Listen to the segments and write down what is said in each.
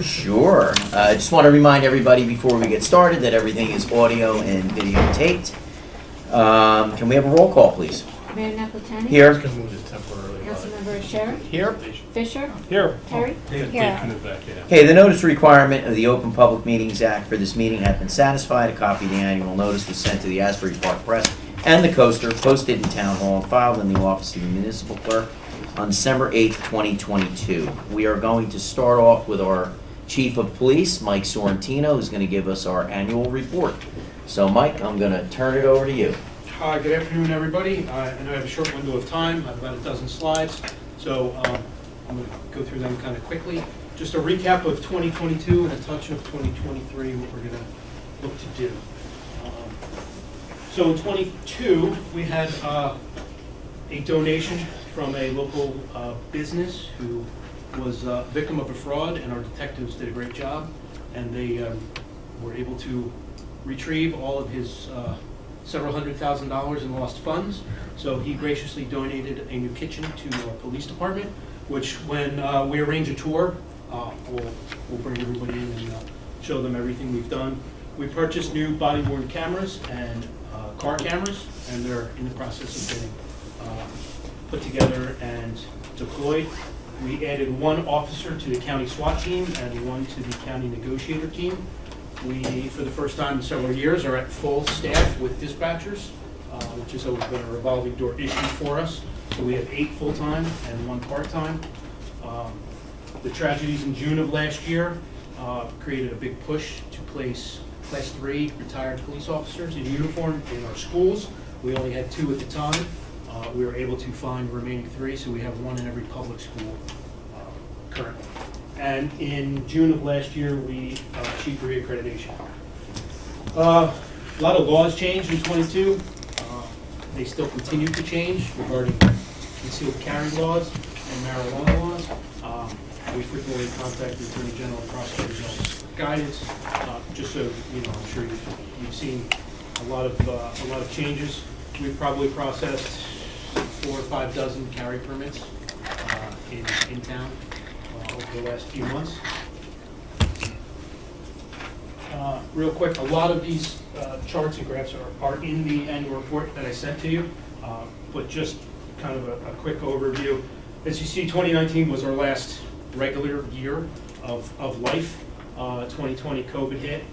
Sure. I just want to remind everybody before we get started that everything is audio and videotaped. Can we have a roll call, please? Mayor Napolitani? Here. Councilmember Sheriff? Here. Fisher? Here. Terry? Here. Okay, the notice requirement of the Open Public Meetings Act for this meeting has been satisfied. A copy of the annual notice was sent to the Asbury Park Press and the Coaster, posted in Town Hall and filed in the office of the municipal clerk on December 8th, 2022. We are going to start off with our Chief of Police, Mike Sorrentino, who's going to give us our annual report. So, Mike, I'm going to turn it over to you. Hi, good afternoon, everybody. I know I have a short window of time. I have about a dozen slides, so I'm going to go through them kind of quickly. Just a recap of 2022 and a touch of 2023, what we're going to look to do. So in 22, we had a donation from a local business who was a victim of a fraud, and our detectives did a great job, and they were able to retrieve all of his several $100,000 in lost funds. So he graciously donated a new kitchen to our police department, which when we arrange a tour, we'll bring everybody in and show them everything we've done. We purchased new body-worn cameras and car cameras, and they're in the process of getting put together and deployed. We added one officer to the county SWAT team and one to the county negotiator team. We, for the first time in several years, are at full staff with dispatchers, which has always been a revolving door issue for us. So we have 8 full-time and 1 part-time. The tragedies in June of last year created a big push to place Class 3 retired police officers in uniform in our schools. We only had 2 at the time. We were able to find the remaining 3, so we have 1 in every public school currently. And in June of last year, we achieved reaccreditation. A lot of laws changed in 22. They still continue to change regarding concealed carry laws and marijuana laws. We frequently contact the Attorney General and Prosecutor's Office for guidance, just so you know. I'm sure you've seen a lot of changes. We've probably processed 4 or 5 dozen carry permits in town over the last few months. Real quick, a lot of these charts and graphs are in the annual report that I sent to you, but just kind of a quick overview. As you see, 2019 was our last regular year of life. 2020 COVID hit,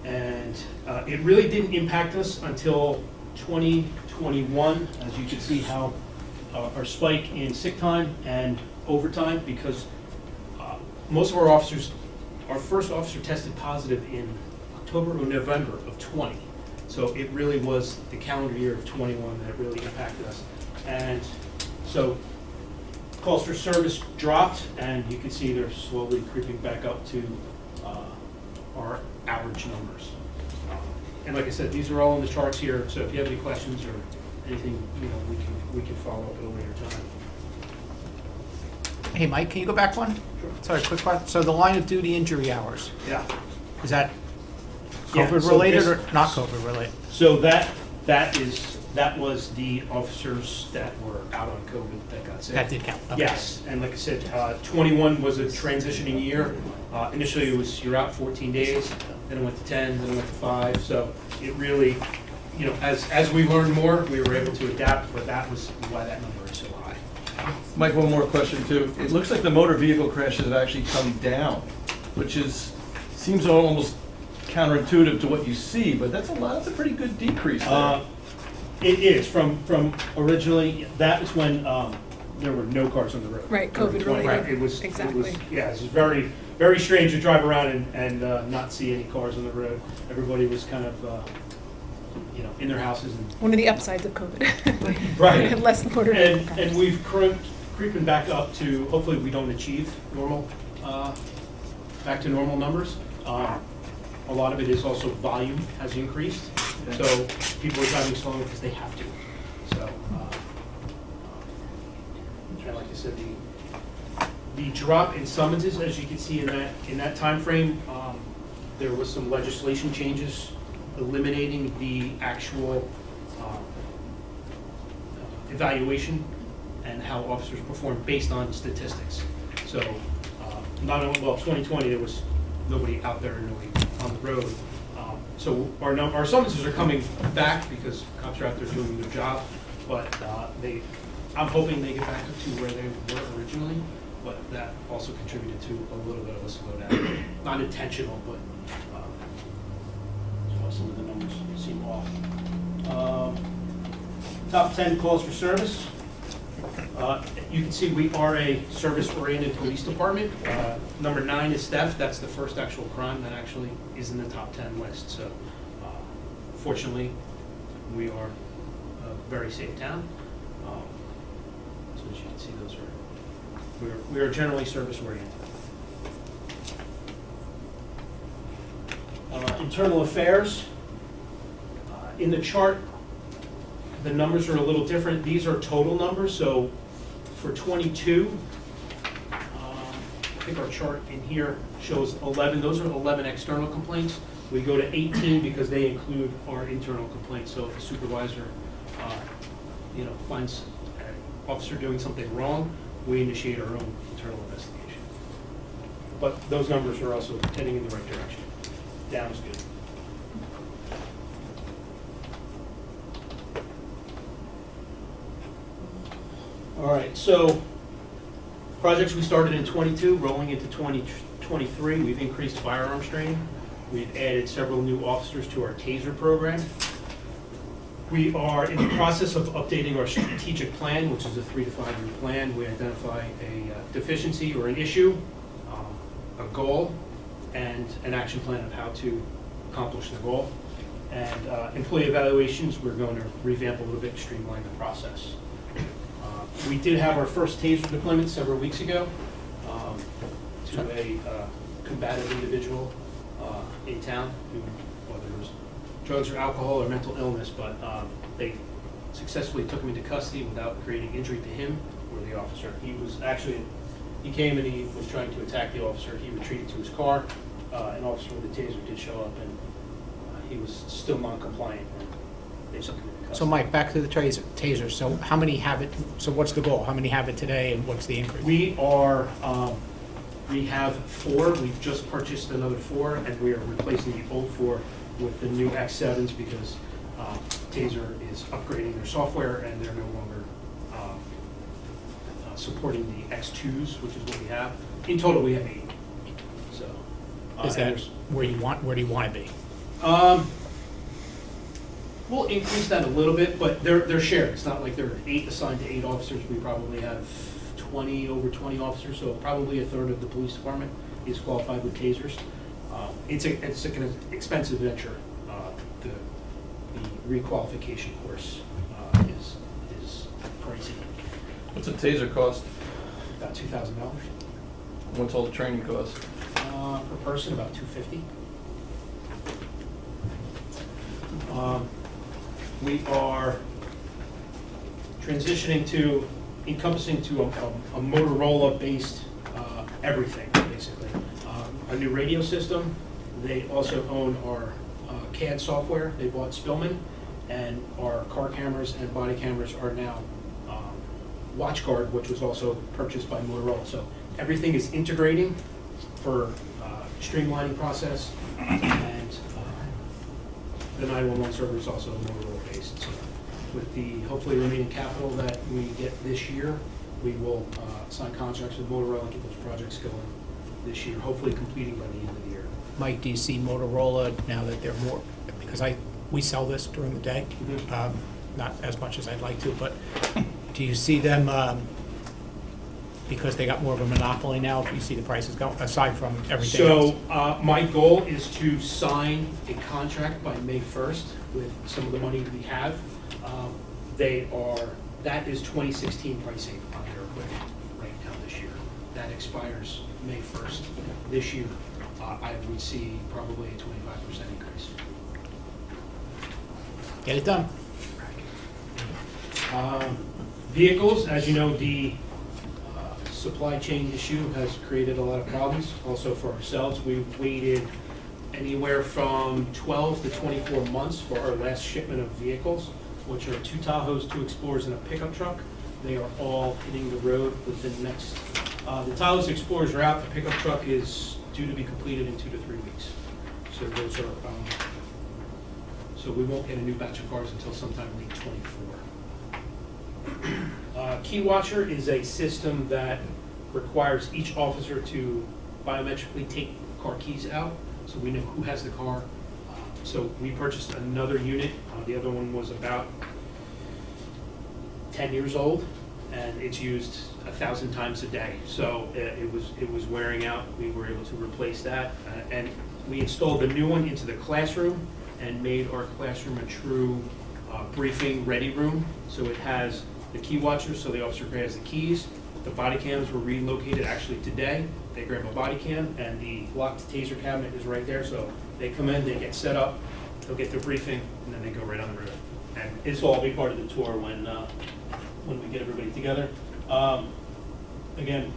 and it really didn't impact us until 2021, as you can see how our spike in sick time and overtime, because most of our officers, our first officer tested positive in October or November of 20. So it really was the calendar year of 21 that really impacted us. And so calls for service dropped, and you can see they're slowly creeping back up to our average numbers. And like I said, these are all in the charts here, so if you have any questions or anything, you know, we can follow up at a later time. Hey, Mike, can you go back one? Sure. Sorry, quick question. So the line of duty injury hours, Yeah. is that Yeah, COVID so related this- or not COVID related? So that was the officers that were out on COVID that got sick. That did count. Okay. Yes, and like I said, 21 was a transitioning year. Initially, it was you're out 14 days, then it went to 10, then it went to 5. So it really, you know, as we learned more, we were able to adapt, but that was why that number is so high. Mike, one more question too. It looks like the motor vehicle crashes have actually come down, which seems almost counterintuitive to what you see, but that's a pretty good decrease there. It is from originally. That was when there were no cars on the road. Right, during COVID 20. related. It was Exactly. Yeah, it was very very strange to drive around and not see any cars on the road. Everybody was kind of you know, in their houses. And One of the upsides of COVID. right. Less motor vehicle crashes. And we've creeping back up to, hopefully we don't achieve normal, back to normal numbers. A lot of it is also volume has increased. So people are driving slower because they have to. So, and like I said, the drop in summonses, as you can see in that time frame, there was some legislation changes eliminating the actual evaluation and how officers perform based on statistics. So not only, well, 2020, there was nobody out there really on the road. So our summonses are coming back because cops are out there doing their job, but I'm hoping they get back to where they were originally, but that also contributed to a little bit of a slowdown. Not intentional, but some of the numbers seem off. Top 10 calls for service. You can see we are a service-oriented police department. Number 9 is theft. That's the first actual crime that actually is in the top 10 list. So fortunately, we are a very safe town. So as you can see, we are generally service-oriented. Internal affairs. In the chart, the numbers are a little different. These are total numbers. So for 22, I think our chart in here shows 11. Those are 11 external complaints. We go to 18 because they include our internal complaints. So if a supervisor, finds an officer doing something wrong, we initiate our own internal investigation. But those numbers are also heading in the right direction. Down is good. All right, so projects we started in 22, rolling into 2023, we've increased firearms training. We've added several new officers to our TASER program. We are in the process of updating our strategic plan, which is a 3 to 5 year plan. We identify a deficiency or an issue, a goal, and an action plan of how to accomplish the goal. And employee evaluations, we're going to revamp a little bit, streamline the process. We did have our first TASER deployment several weeks ago to a combative individual in town who, whether it was drugs or alcohol or mental illness, but they successfully took him into custody without creating injury to him or the officer. He came and he was trying to attack the officer. He retreated to his car. An officer with a TASER did show up, and he was still non-compliant. And they took him into custody. So Mike, back to the TASER. So how many have it? So what's the goal? How many have it today, and what's the increase? We have 4. We've just purchased another 4, and we are replacing the old 4 with the new X7s because TASER is upgrading their software, and they're no longer supporting the X2s, which is what we have. In total, we have 8. So Is that where do you want to be? We'll increase that a little bit, but they're shared. It's not like there are 8 assigned to 8 officers. We probably have over 20 officers, so probably a third of the police department is qualified with TASERs. It's an expensive venture. The requalification course is pricey. What's a TASER cost? About $2,000 What's all the training cost? per person, about $250. We are transitioning to encompassing to a Motorola-based everything, basically. A new radio system. They also own our CAD software. They bought Spillman, and our car cameras and body cameras are now WatchGuard, which was also purchased by Motorola. So everything is integrating for streamlining process, and the 911 server is also Motorola-based. So with the hopefully remaining capital that we get this year, we will sign contracts with Motorola and get those projects going this year, hopefully completing by the end of the year. Mike, do you see Motorola now that they're more, because we sell this during the day, not as much as I'd like to, but do you see them, because they got more of a monopoly now, do you see the prices go, aside from everything else? So my goal is to sign a contract by May 1st with some of the money we have. That is 2016 pricing on their equipment right now this year. That expires May 1st. This year, I would see probably a 25% increase. Get it done. Vehicles, as you know, the supply chain issue has created a lot of problems. Also for ourselves, we've waited anywhere from 12 to 24 months for our last shipment of vehicles, which are 2 Tahoes, 2 Explorers, and a pickup truck. They are all hitting the road within the next The Taos Explorers are out. The pickup truck is due to be completed in 2 to 3 weeks. So those are, so we won't get a new batch of cars until sometime late '24. Key Watcher is a system that requires each officer to biometrically take car keys out, so we know who has the car. So we purchased another unit. The other one was about 10 years old, and it's used 1,000 times a day. So it was wearing out. We were able to replace that, and we installed a new one into the classroom and made our classroom a true briefing ready room. So it has the key watcher, so the officer has the keys. The body cams were relocated actually today. They grab a body cam, and the locked taser cabinet is right there. So they come in, they get set up, they'll get their briefing, and then they go right on the road. And this will all be part of the tour when we get everybody together. Again,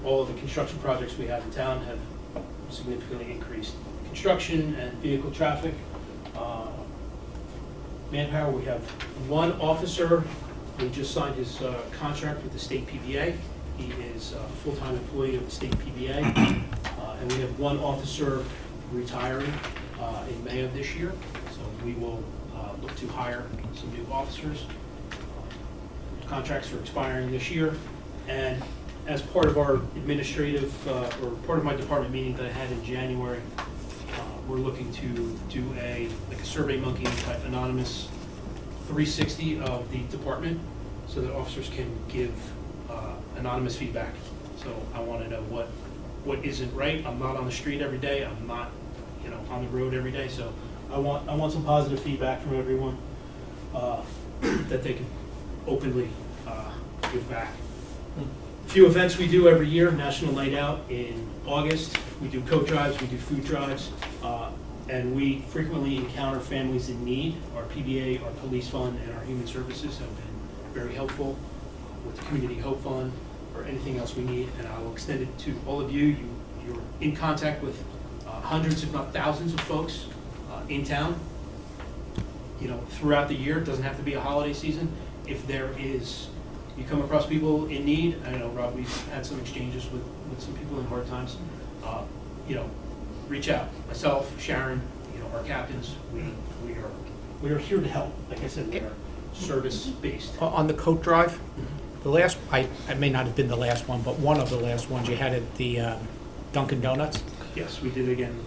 all of the construction projects we have in town have significantly increased construction and vehicle traffic. Manpower, we have one officer who just signed his contract with the state PBA. He is a full-time employee of the state PBA. And we have one officer retiring in May of this year. So we will look to hire some new officers. Contracts are expiring this year. And as part of our administrative, or part of my department meeting that I had in January, we're looking to do like a Survey Monkey type anonymous 360 of the department so that officers can give anonymous feedback. So I want to know what isn't right. I'm not on the street every day. I'm not, on the road every day. So I want some positive feedback from everyone that they can openly give back. A few events we do every year: National Night Out in August. We do coat drives, we do food drives, and we frequently encounter families in need. Our PBA, our police fund, and our human services have been very helpful with the Community Hope Fund or anything else we need, and I'll extend it to all of you. You're in contact with hundreds, if not thousands, of folks in town. Throughout the year. It doesn't have to be a holiday season. If you come across people in need, I know, Rob, we've had some exchanges with some people in hard times. Reach out. Myself, Sharon, our captains, we are here to help. Like I said, we are service-based. On the coat drive, the last, I may not have been the last one, but one of the last ones you had at the Dunkin' Donuts, Yes, we did it again.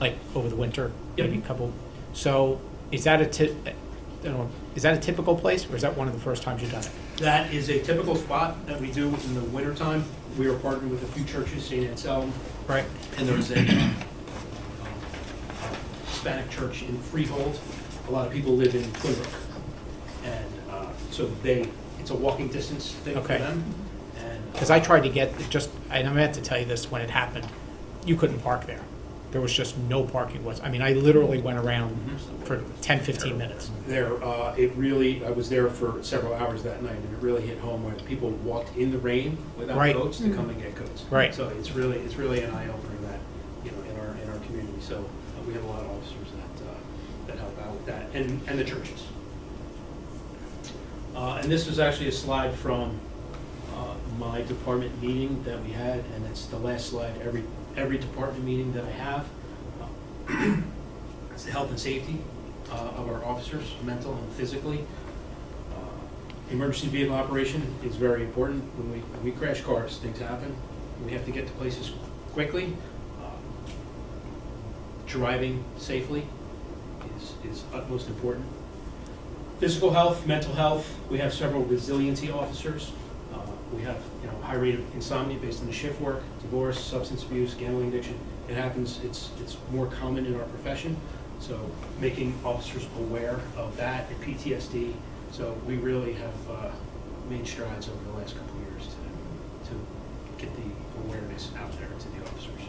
like over the winter, Yep. maybe a couple. So is that a typical place, or is that one of the first times you've done it? That is a typical spot that we do in the wintertime. We are partnered with a few churches, St. Anselm, Right. and there's a Hispanic church in Freehold. A lot of people live in Twinbrook. And so it's a walking distance thing for Okay. them. And Because I tried to get, and I meant to tell you this when it happened, you couldn't park there. There was just no parking. I literally went around for 10, 15 minutes. I was there for several hours that night, and it really hit home when people walked in the rain without Right. coats to come and get coats. Right. So it's really an eye opener that in our community. So we have a lot of officers that help out with that, and the churches. And this was actually a slide from my department meeting that we had, and it's the last slide every department meeting that I have. It's the health and safety of our officers, mental and physically. Emergency vehicle operation is very important. When we crash cars, things happen. We have to get to places quickly. Driving safely is utmost important. Physical health, mental health. We have several resiliency officers. We have high rate of insomnia based on the shift work, divorce, substance abuse, gambling addiction. It happens. It's more common in our profession. So making officers aware of that and PTSD. So we really have made strides over the last couple of years to get the awareness out there to the officers.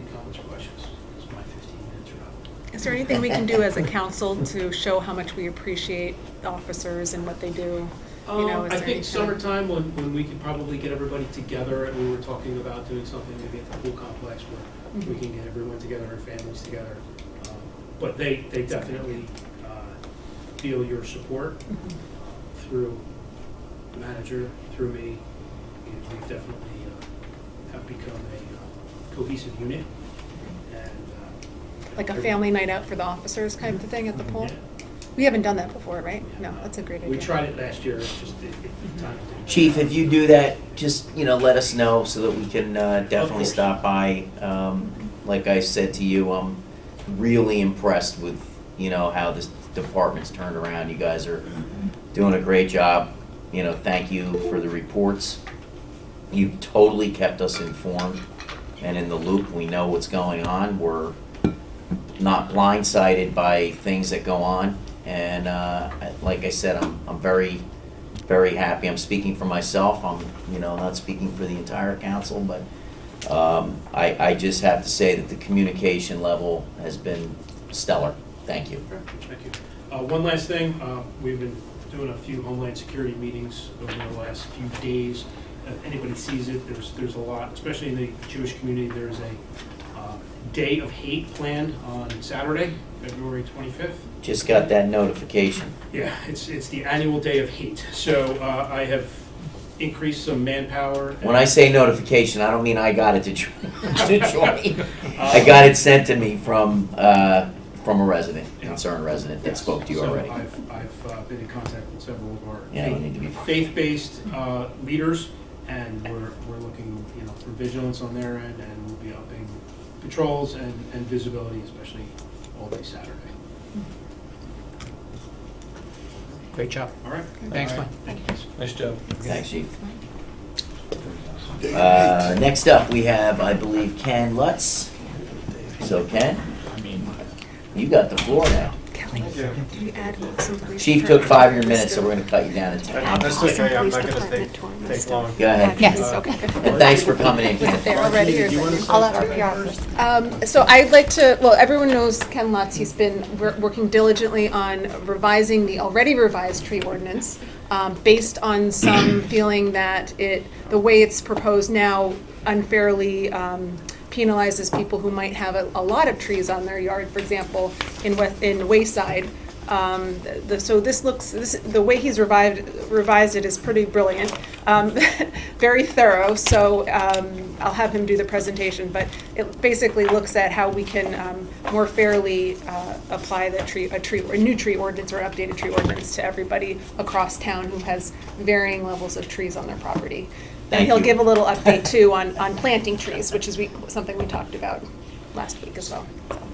Any comments or questions? This is my 15 minutes wrap. Is there anything we can do as a council to show how much we appreciate the officers and what they do? Is I there think anything- summertime when we could probably get everybody together, and we were talking about doing something maybe at the pool complex where we can get everyone together and families together. But they definitely feel your support through manager through me, and we've definitely have become a cohesive unit. And Like a family night out for the officers kind of thing at the pool? We haven't done that before, right? No, that's a great idea. we tried it last year. It's just time. Chief, if you do that, just, let us know so that we can definitely course. stop by. Like I said to you, I'm really impressed with, how this department's turned around. You guys are doing a great job. Thank you for the reports. You've totally kept us informed and in the loop. We know what's going on. We're not blindsided by things that go on. And like I said, I'm very, very happy. I'm speaking for myself. I'm, not speaking for the entire council, but I just have to say that the communication level has been stellar. Thank you. Thank you. One last thing, we've been doing a few Homeland Security meetings over the last few days. If anybody sees it, there's a lot, especially in the Jewish community. There's a Day of Hate planned on Saturday, February 25th. Just got that notification. Yeah, it's the annual Day of Hate. So I have increased some manpower. When I say notification, I don't mean I got it to join. I got it sent to me from a resident, concerned resident that spoke to you already. So I've been in contact with several of our Yeah, you need to be. faith-based leaders, and we're looking, for vigilance on their end, and we'll be upping patrols and visibility, especially all day Saturday. Great job. All right? Thanks, Mike. Thank you. Nice job. Thanks, Chief. Next up, we have, I believe, Ken Lutz. So Ken, you got the floor now. Kelly, do we add some police Chief took 5 of your department minutes, so we're gonna cut you down to 10. That's Some okay, I'm police not gonna department take to our take list long. of Go ahead. actions. Yes. Okay. And thanks for coming in, Was it Ken. there already, or Do you want is to it- I'll let PR first. So I'd like to, well, everyone knows Ken Lutz. He's been working diligently on revising the already revised tree ordinance, based on some feeling that the way it's proposed now unfairly penalizes people who might have a lot of trees on their yard. For example, in Wayside, so the way he's revised it is pretty brilliant, very thorough. So I'll have him do the presentation, but it basically looks at how we can more fairly apply a new tree ordinance or updated tree ordinance to everybody across town who has varying levels of trees on their property. Thank And he'll you. give a little update too on planting trees, which is something we talked about last week as well.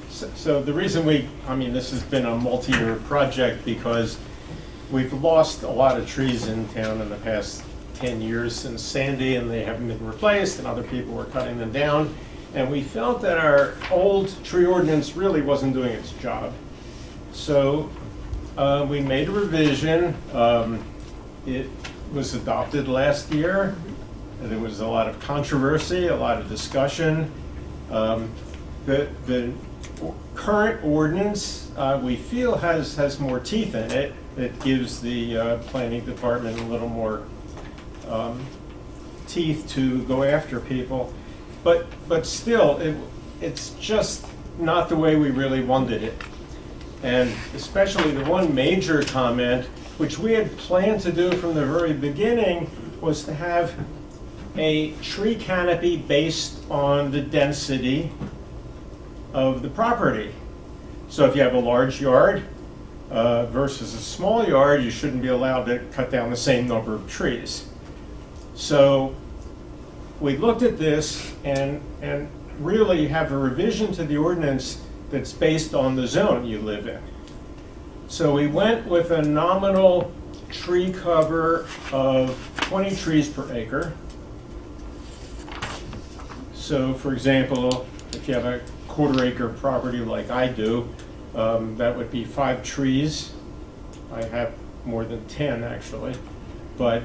So the reason this has been a multi-year project because we've lost a lot of trees in town in the past 10 years since Sandy, and they haven't been replaced, and other people were cutting them down. And we felt that our old tree ordinance really wasn't doing its job. So we made a revision. It was adopted last year. And there was a lot of controversy, a lot of discussion. The current ordinance, we feel has more teeth in it. It gives the planning department a little more teeth to go after people. But still, it's just not the way we really wanted it. And especially the one major comment, which we had planned to do from the very beginning, was to have a tree canopy based on the density of the property. So if you have a large yard versus a small yard, you shouldn't be allowed to cut down the same number of trees. So we looked at this and really have a revision to the ordinance that's based on the zone you live in. So we went with a nominal tree cover of 20 trees per acre. So for example, if you have a quarter-acre property like I do, that would be 5 trees. I have more than 10 actually, but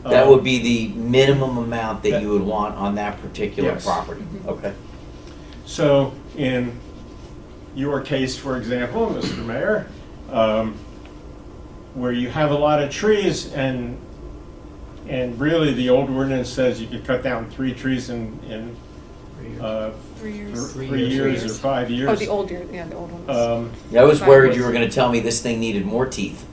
That would be the minimum amount that you would want on that particular Yes. property. Okay. so in your case, for example, Mr. Mayor, where you have a lot of trees and really the old ordinance says you could cut down 3 trees in 3 years. 3 years or 5 years. Oh, the old one. I was worried you were gonna tell me this thing needed more teeth.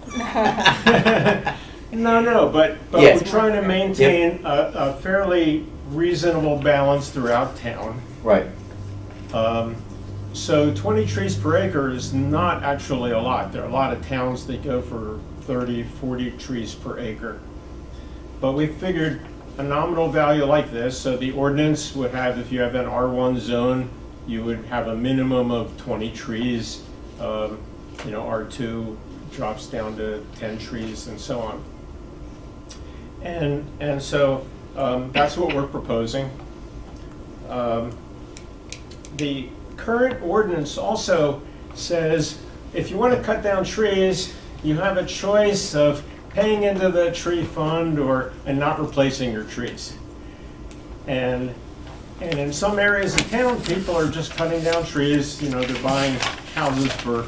No, but Yes. we're trying to maintain a fairly reasonable balance throughout town. Right. So 20 trees per acre is not actually a lot. There are a lot of towns that go for 30, 40 trees per acre. But we figured a nominal value like this, so the ordinance would have, if you have an R1 zone, you would have a minimum of 20 trees. R2 drops down to 10 trees and so on. And so that's what we're proposing. The current ordinance also says if you want to cut down trees, you have a choice of paying into the tree fund and not replacing your trees. And in some areas of town, people are just cutting down trees. They're buying houses for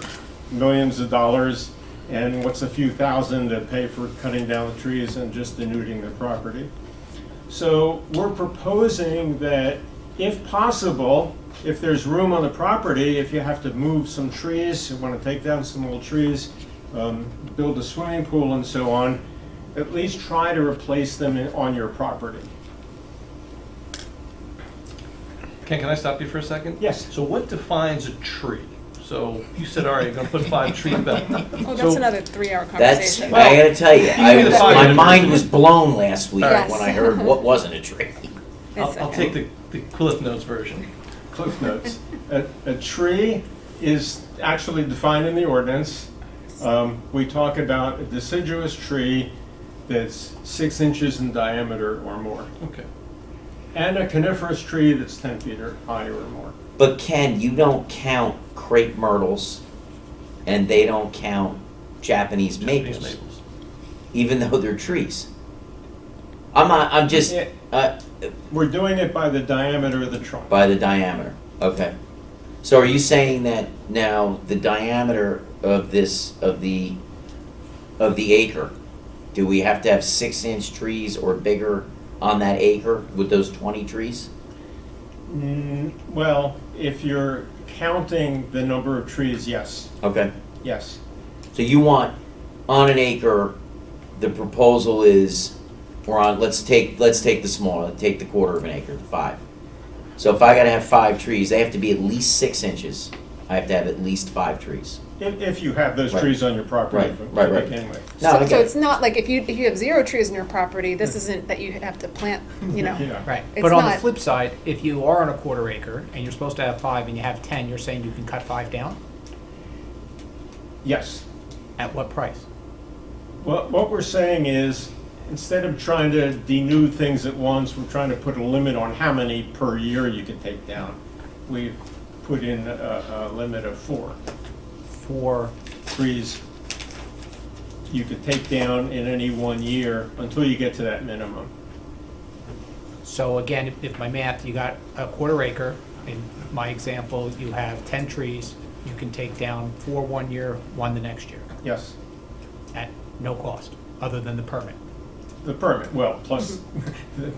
millions of dollars, and what's a few thousand to pay for cutting down the trees and just denuding their property. So we're proposing that, if possible, if there's room on the property, if you have to move some trees, you want to take down some old trees, build a swimming pool and so on, at least try to replace them on your property. Ken, can I stop you for a second? Yes. So what defines a tree? So you said, all right, you're gonna put 5 trees back. Oh, that's So- another 3-hour That's, conversation. I gotta tell you, Give me the my 5 mind minutes. was blown last week Yes. when I heard what wasn't a tree. I'll take the Cliff Notes version. Cliff notes. A tree is actually defined in the ordinance. We talk about a deciduous tree that's 6 inches in diameter or more, Okay. and a coniferous tree that's 10 feet or higher or more. But Ken, you don't count crepe myrtles, and they don't count Japanese maples, Japanese maples. even though they're trees. I'm just, Yeah. We're doing it by the diameter of the trunk. by the diameter, okay. So are you saying that now the diameter of the acre, do we have to have 6-inch trees or bigger on that acre with those 20 trees? Well, if you're counting the number of trees, yes, Okay. yes. So you want, on an acre, the proposal is, or on, let's take the smaller, take the quarter of an acre, 5. So if I gotta have 5 trees, they have to be at least 6 inches. I have to have at least 5 trees. If you have those Right. trees on your property. Right. to begin with. No, I So get it's not like if you have 0 trees on your property, this isn't that you have to plant, Yeah. Right, It's but on the not- flip side, if you are on a quarter acre and you're supposed to have 5 and you have 10, you're saying you can cut 5 down? Yes. At what price? Well, what we're saying is, instead of trying to denude things at once, we're trying to put a limit on how many per year you can take down. We've put in a limit of 4 For, trees you could take down in any one year until you get to that minimum. so again, if my math, you got a quarter acre, in my example, you have 10 trees, you can take down 4 one year, 1 the next year, Yes, at no cost, other than the permit. the permit, well, plus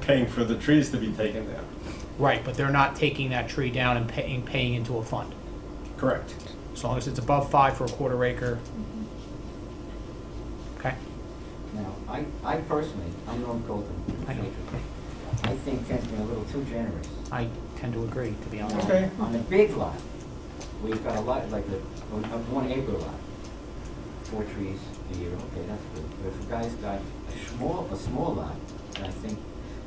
paying for the trees to be taken down. Right, but they're not taking that tree down and paying into a fund. Correct. As long as it's above 5 for a quarter acre. Okay? Now, I personally, I'm Norm Colton. I know. I think Ken's been a little too generous. I tend to agree, to be honest. Okay. On the big lot, we've got a lot, like a 1 acre lot, 4 trees a year, okay, that's good. But if a guy's got a small lot, and I think,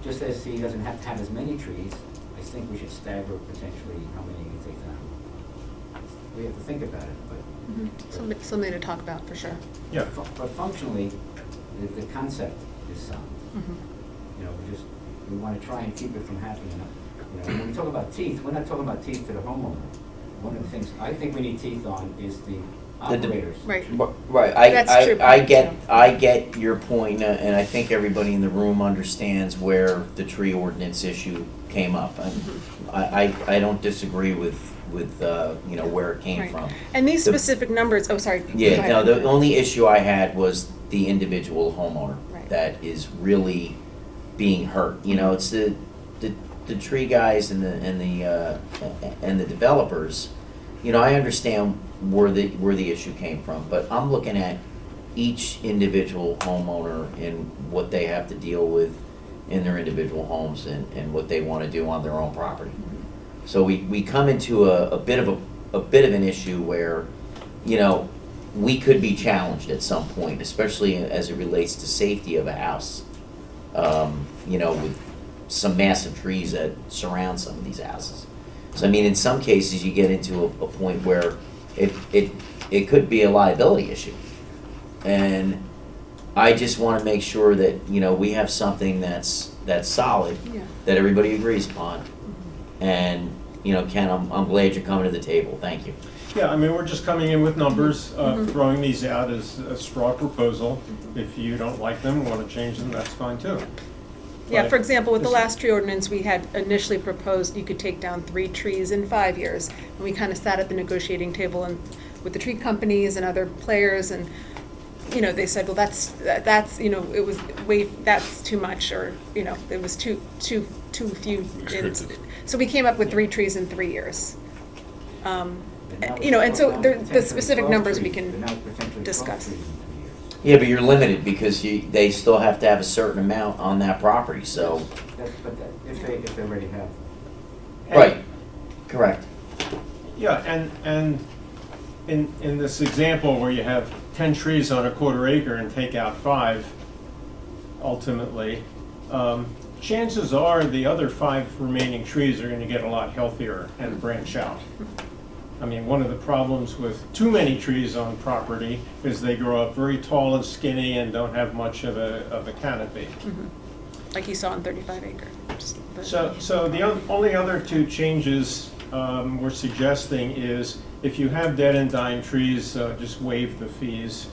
just as he doesn't have to have as many trees, I think we should stagger potentially how many you can take down. We have to think about it, but Something to talk about for sure. Yeah. But functionally, the concept is sound. Mm-hmm. We want to try and keep it from happening. When we talk about teeth, we're not talking about teeth to the homeowner. One of the things I think we need teeth on is the operators. Right. Right, That's true. I get your point, and I think everybody in the room understands where the tree ordinance issue came up. I don't disagree with where it came Right. from. And these The- specific numbers, oh, sorry. go Yeah, ahead. no, the only issue I had was the individual homeowner Right. that is really being hurt. It's the tree guys and the developers. I understand where the issue came from, but I'm looking at each individual homeowner and what they have to deal with in their individual homes and what they want to do on their own property. So we come into a bit of an issue where, you know, we could be challenged at some point, especially as it relates to safety of a house. You know, with some massive trees that surround some of these houses. So I mean, in some cases, you get into a point where it could be a liability issue. And I just want to make sure that, you know, we have something that's solid, Yeah. that everybody agrees upon. And, you know, Ken, I'm glad you're coming to the table. Thank you. Yeah, I mean, we're just coming in with numbers, throwing these out as a straw proposal. If you don't like them, want to change them, that's fine too. Yeah, But for example, with the this- last tree ordinance, we had initially proposed you could take down 3 trees in 5 years. And we kind of sat at the negotiating table and with the tree companies and other players, and, you know, they said, well, that's, you know, it was that's too much, or, you know, it was too few. Restrictive. So we came up with 3 trees in 3 years. But now You know, and so it's the potentially specific 12 numbers we trees, can but now it's potentially 12 discuss. trees in 3 years. Yeah, but you're limited because they still have to have a certain amount on that property, so. If they already have. Right, correct. Yeah, and in this example where you have 10 trees on a quarter acre and take out 5, ultimately, chances are the other 5 remaining trees are going to get a lot healthier and branch out. I mean, one of the problems with too many trees on property is they grow up very tall and skinny and don't have much of a canopy. like you saw on 35 acre. So the only other 2 changes we're suggesting is if you have dead and dying trees, just waive the fees.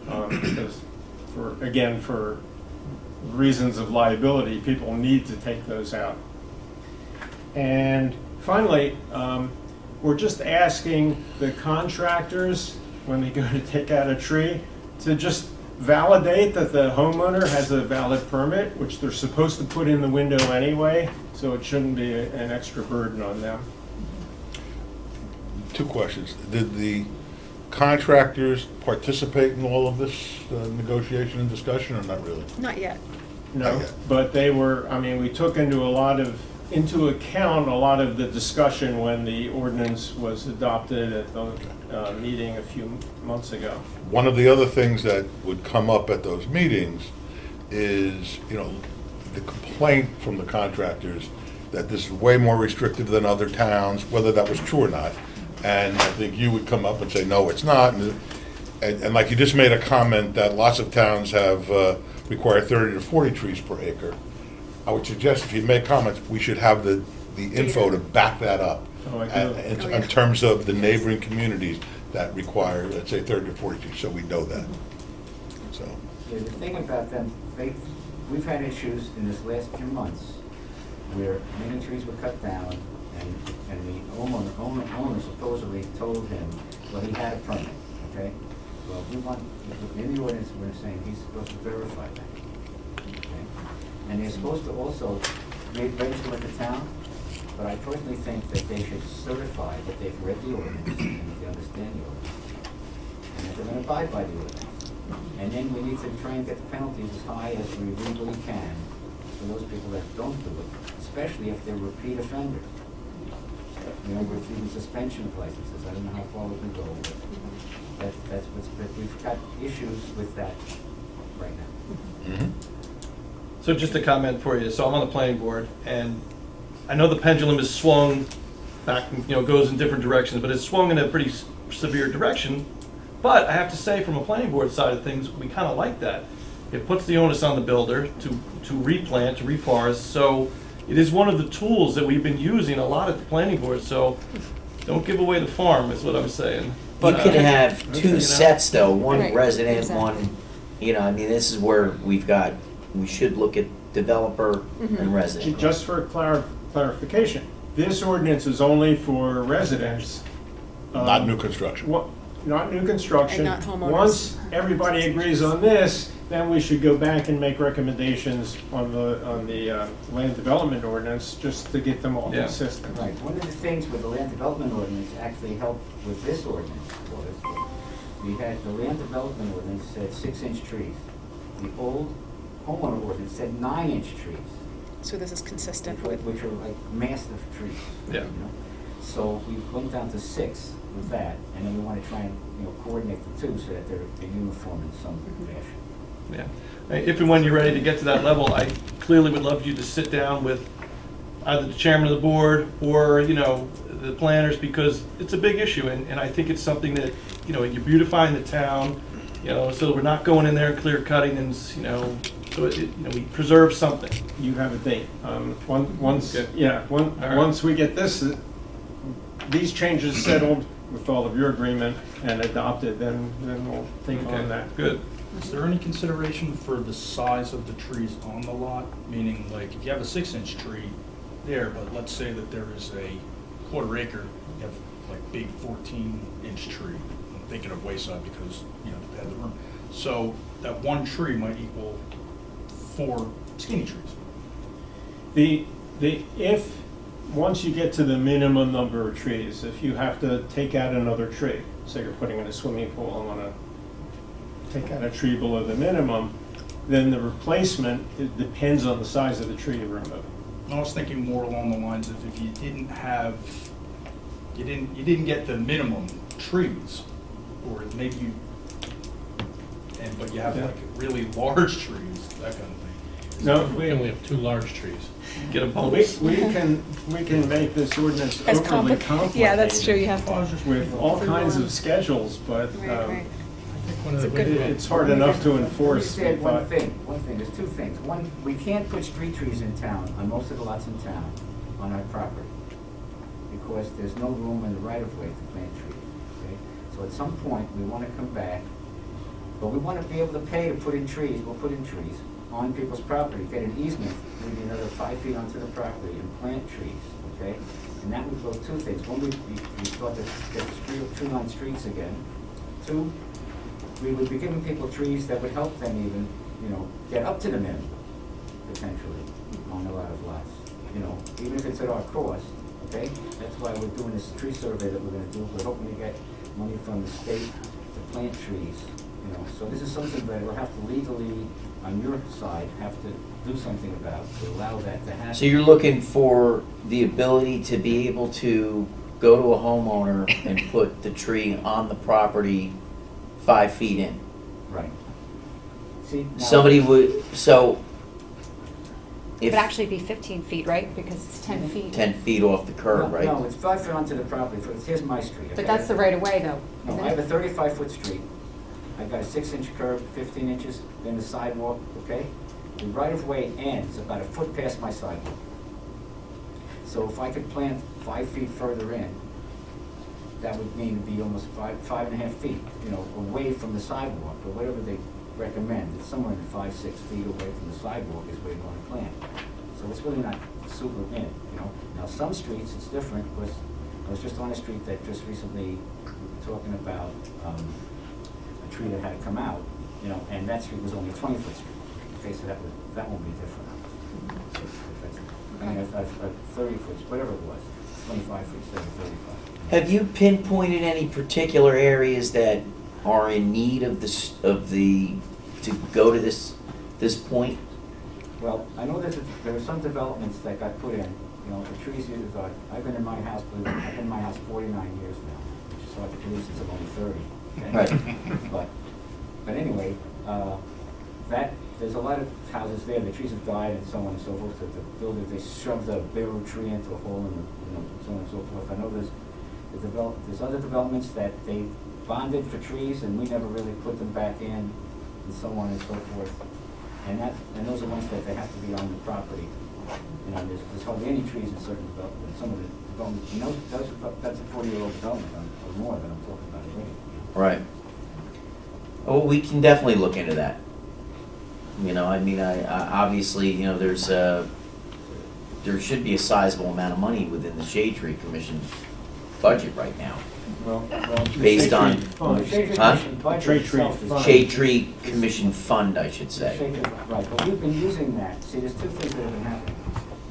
Because for reasons of liability, people need to take those out. And finally, we're just asking the contractors, when they go to take out a tree, to just validate that the homeowner has a valid permit, which they're supposed to put in the window anyway, so it shouldn't be an extra burden on them. 2 questions. Did the contractors participate in all of this negotiation and discussion, or not really? Not yet. No, Not yet. but they were, I mean, we took into account a lot of the discussion when the ordinance was adopted at the meeting a few months ago. One of the other things that would come up at those meetings is, you know, the complaint from the contractors that this is way more restrictive than other towns, whether that was true or not. And I think you would come up and say, no, it's not. And like you just made a comment that lots of towns have require 30 to 40 trees per acre. I would suggest if you make comments, we should have the info to back that up. Oh, I do. In terms of the neighboring communities that require, let's say, 30 to 40 trees, so we know that. So, Yeah, the thing about them, we've had issues in this last few months where many trees were cut down and the owner supposedly told him, well, he had a permit, okay? Well, in the ordinance, we're saying he's supposed to verify that, okay? And they're supposed to also register with the town, but I personally think that they should certify that they've read the ordinance and that they understand the ordinance, and that they're gonna abide by the ordinance. And then we need to try and get the penalties as high as we legally can for those people that don't do it, especially if they're repeat offenders. You know, with even suspension of licenses, I don't know how far we can go, but but we've got issues with that right now. So just a comment for you. So I'm on the planning board, and I know the pendulum is swung back, you know, goes in different directions, but it's swung in a pretty severe direction. But I have to say, from a planning board side of things, we kind of like that. It puts the onus on the builder to replant, to reforest. So it is one of the tools that we've been using a lot at the planning board. So don't give away the farm, is what I'm saying. You But, could have you 2 know. sets though, one Right, resident, exactly. one, you know, I mean, this is where we should look at developer and resident. Just for clarification, this ordinance is only for residents. not new construction. Not new construction. And not homeowners. Once everybody agrees on this, then we should go back and make recommendations on the land development ordinance, just to get them all Yeah. consistent. Right, one of the things with the land development ordinance actually helped with this ordinance was we had the land development ordinance said 6-inch trees. The old homeowner ordinance said 9-inch trees. So this is consistent with, Which are like massive trees. Yeah. You know? So we went down to 6 with that, and then we want to try and, coordinate the two so that they're uniform in some fashion. Yeah. If and when you're ready to get to that level, I clearly would love you to sit down with either the chairman of the board or, the planners, because it's a big issue, and I think it's something that, you're beautifying the town, so we're not going in there and clear cutting and, so we preserve something. You have a date. Once right. we get these changes settled with all of your agreement and adopted, then we'll take Okay, on that. good. Is there any consideration for the size of the trees on the lot? Meaning, like, if you have a 6-inch tree there, but let's say that there is a quarter acre, you have like big 14-inch tree. I'm thinking of Wayside because, they have the room. So that one tree might equal 4 skinny trees. Once you get to the minimum number of trees, if you have to take out another tree, say you're putting in a swimming pool and want to take out a tree below the minimum, then the replacement, it depends on the size of the tree you're removing. I was thinking more along the lines of if you didn't have, you didn't get the minimum trees, or maybe you, but you have like really large trees, that kind of thing. No, We only have 2 large trees. Get them we both. can make this ordinance as overly complicated. complicated. Yeah, that's true, you have to. With all kinds of schedules, but Right. One of It's the a good- it's hard enough to enforce. Let me say we one thought. thing, there's 2 things. One, we can't put street trees in town, on most of the lots in town, on our property, because there's no room in the right-of-way to plant trees, okay? So at some point, we want to come back, but we want to be able to pay to put in trees, we'll put in trees on people's property, get an easement, maybe another 5 feet onto the property, and plant trees, okay? And that would go 2 things. One, we start to get tree-lined streets again. 2, we would be giving people trees that would help them even, get up to the minimum, potentially, on a lot of lots. Even if it's at our cost, okay? That's why we're doing this tree survey that we're gonna do. We're hoping to get money from the state to plant trees, So this is something that we'll have to legally, on your side, have to do something about to allow that to happen. So you're looking for the ability to be able to go to a homeowner and put the tree on the property 5 feet in? Right. See, now. Somebody would, so It if would actually be 15 feet, right? Because it's 10 feet. 10 feet off the curb, right? No, it's 5 feet onto the property. Here's my street. But that's the right of way, though, No, isn't I have a it? 35-foot street. I've got a 6-inch curb, 15 inches, then the sidewalk, okay? The right-of-way ends about a foot past my sidewalk. So if I could plant 5 feet further in, that would mean it'd be almost 5.5 feet, away from the sidewalk, or whatever they recommend. It's somewhere in 5, 6 feet away from the sidewalk is where you want to plant. So it's really not super in, Now, some streets, it's different, because I was just on a street that just recently, talking about a tree that had to come out, and that street was only a 20-foot street. Okay, so that won't be different. So that's, I mean, a 30-foot, whatever it was, 25 feet instead of 35. Have you pinpointed any particular areas that are in need of to go to this point? Well, I know there are some developments that got put in, the trees either got, I've been in my house 49 years now, which is hard to believe since I'm only 30. Okay? Right. But anyway, there's a lot of houses there, the trees have died and so on and so forth, that the builders, they shoved a bare tree into a hole and, so on and so forth. I know there's other developments that they bonded for trees and we never really put them back in and so on and so forth. And those are ones that they have to be on the property. There's hardly any trees in certain developments. Some of the developments, that's a 40-year-old development or more that I'm talking about already. Right. Oh, we can definitely look into that. I obviously, there should be a sizable amount of money within the Shade Tree Commission budget right now. Well, Based on, the Shade Tree Huh? Commission budget Shade Tree itself is- Fund. Shade Tree Commission Fund, I should the say. Shade Tree- Right, but we've been using that. See, there's 2 things that have been happening.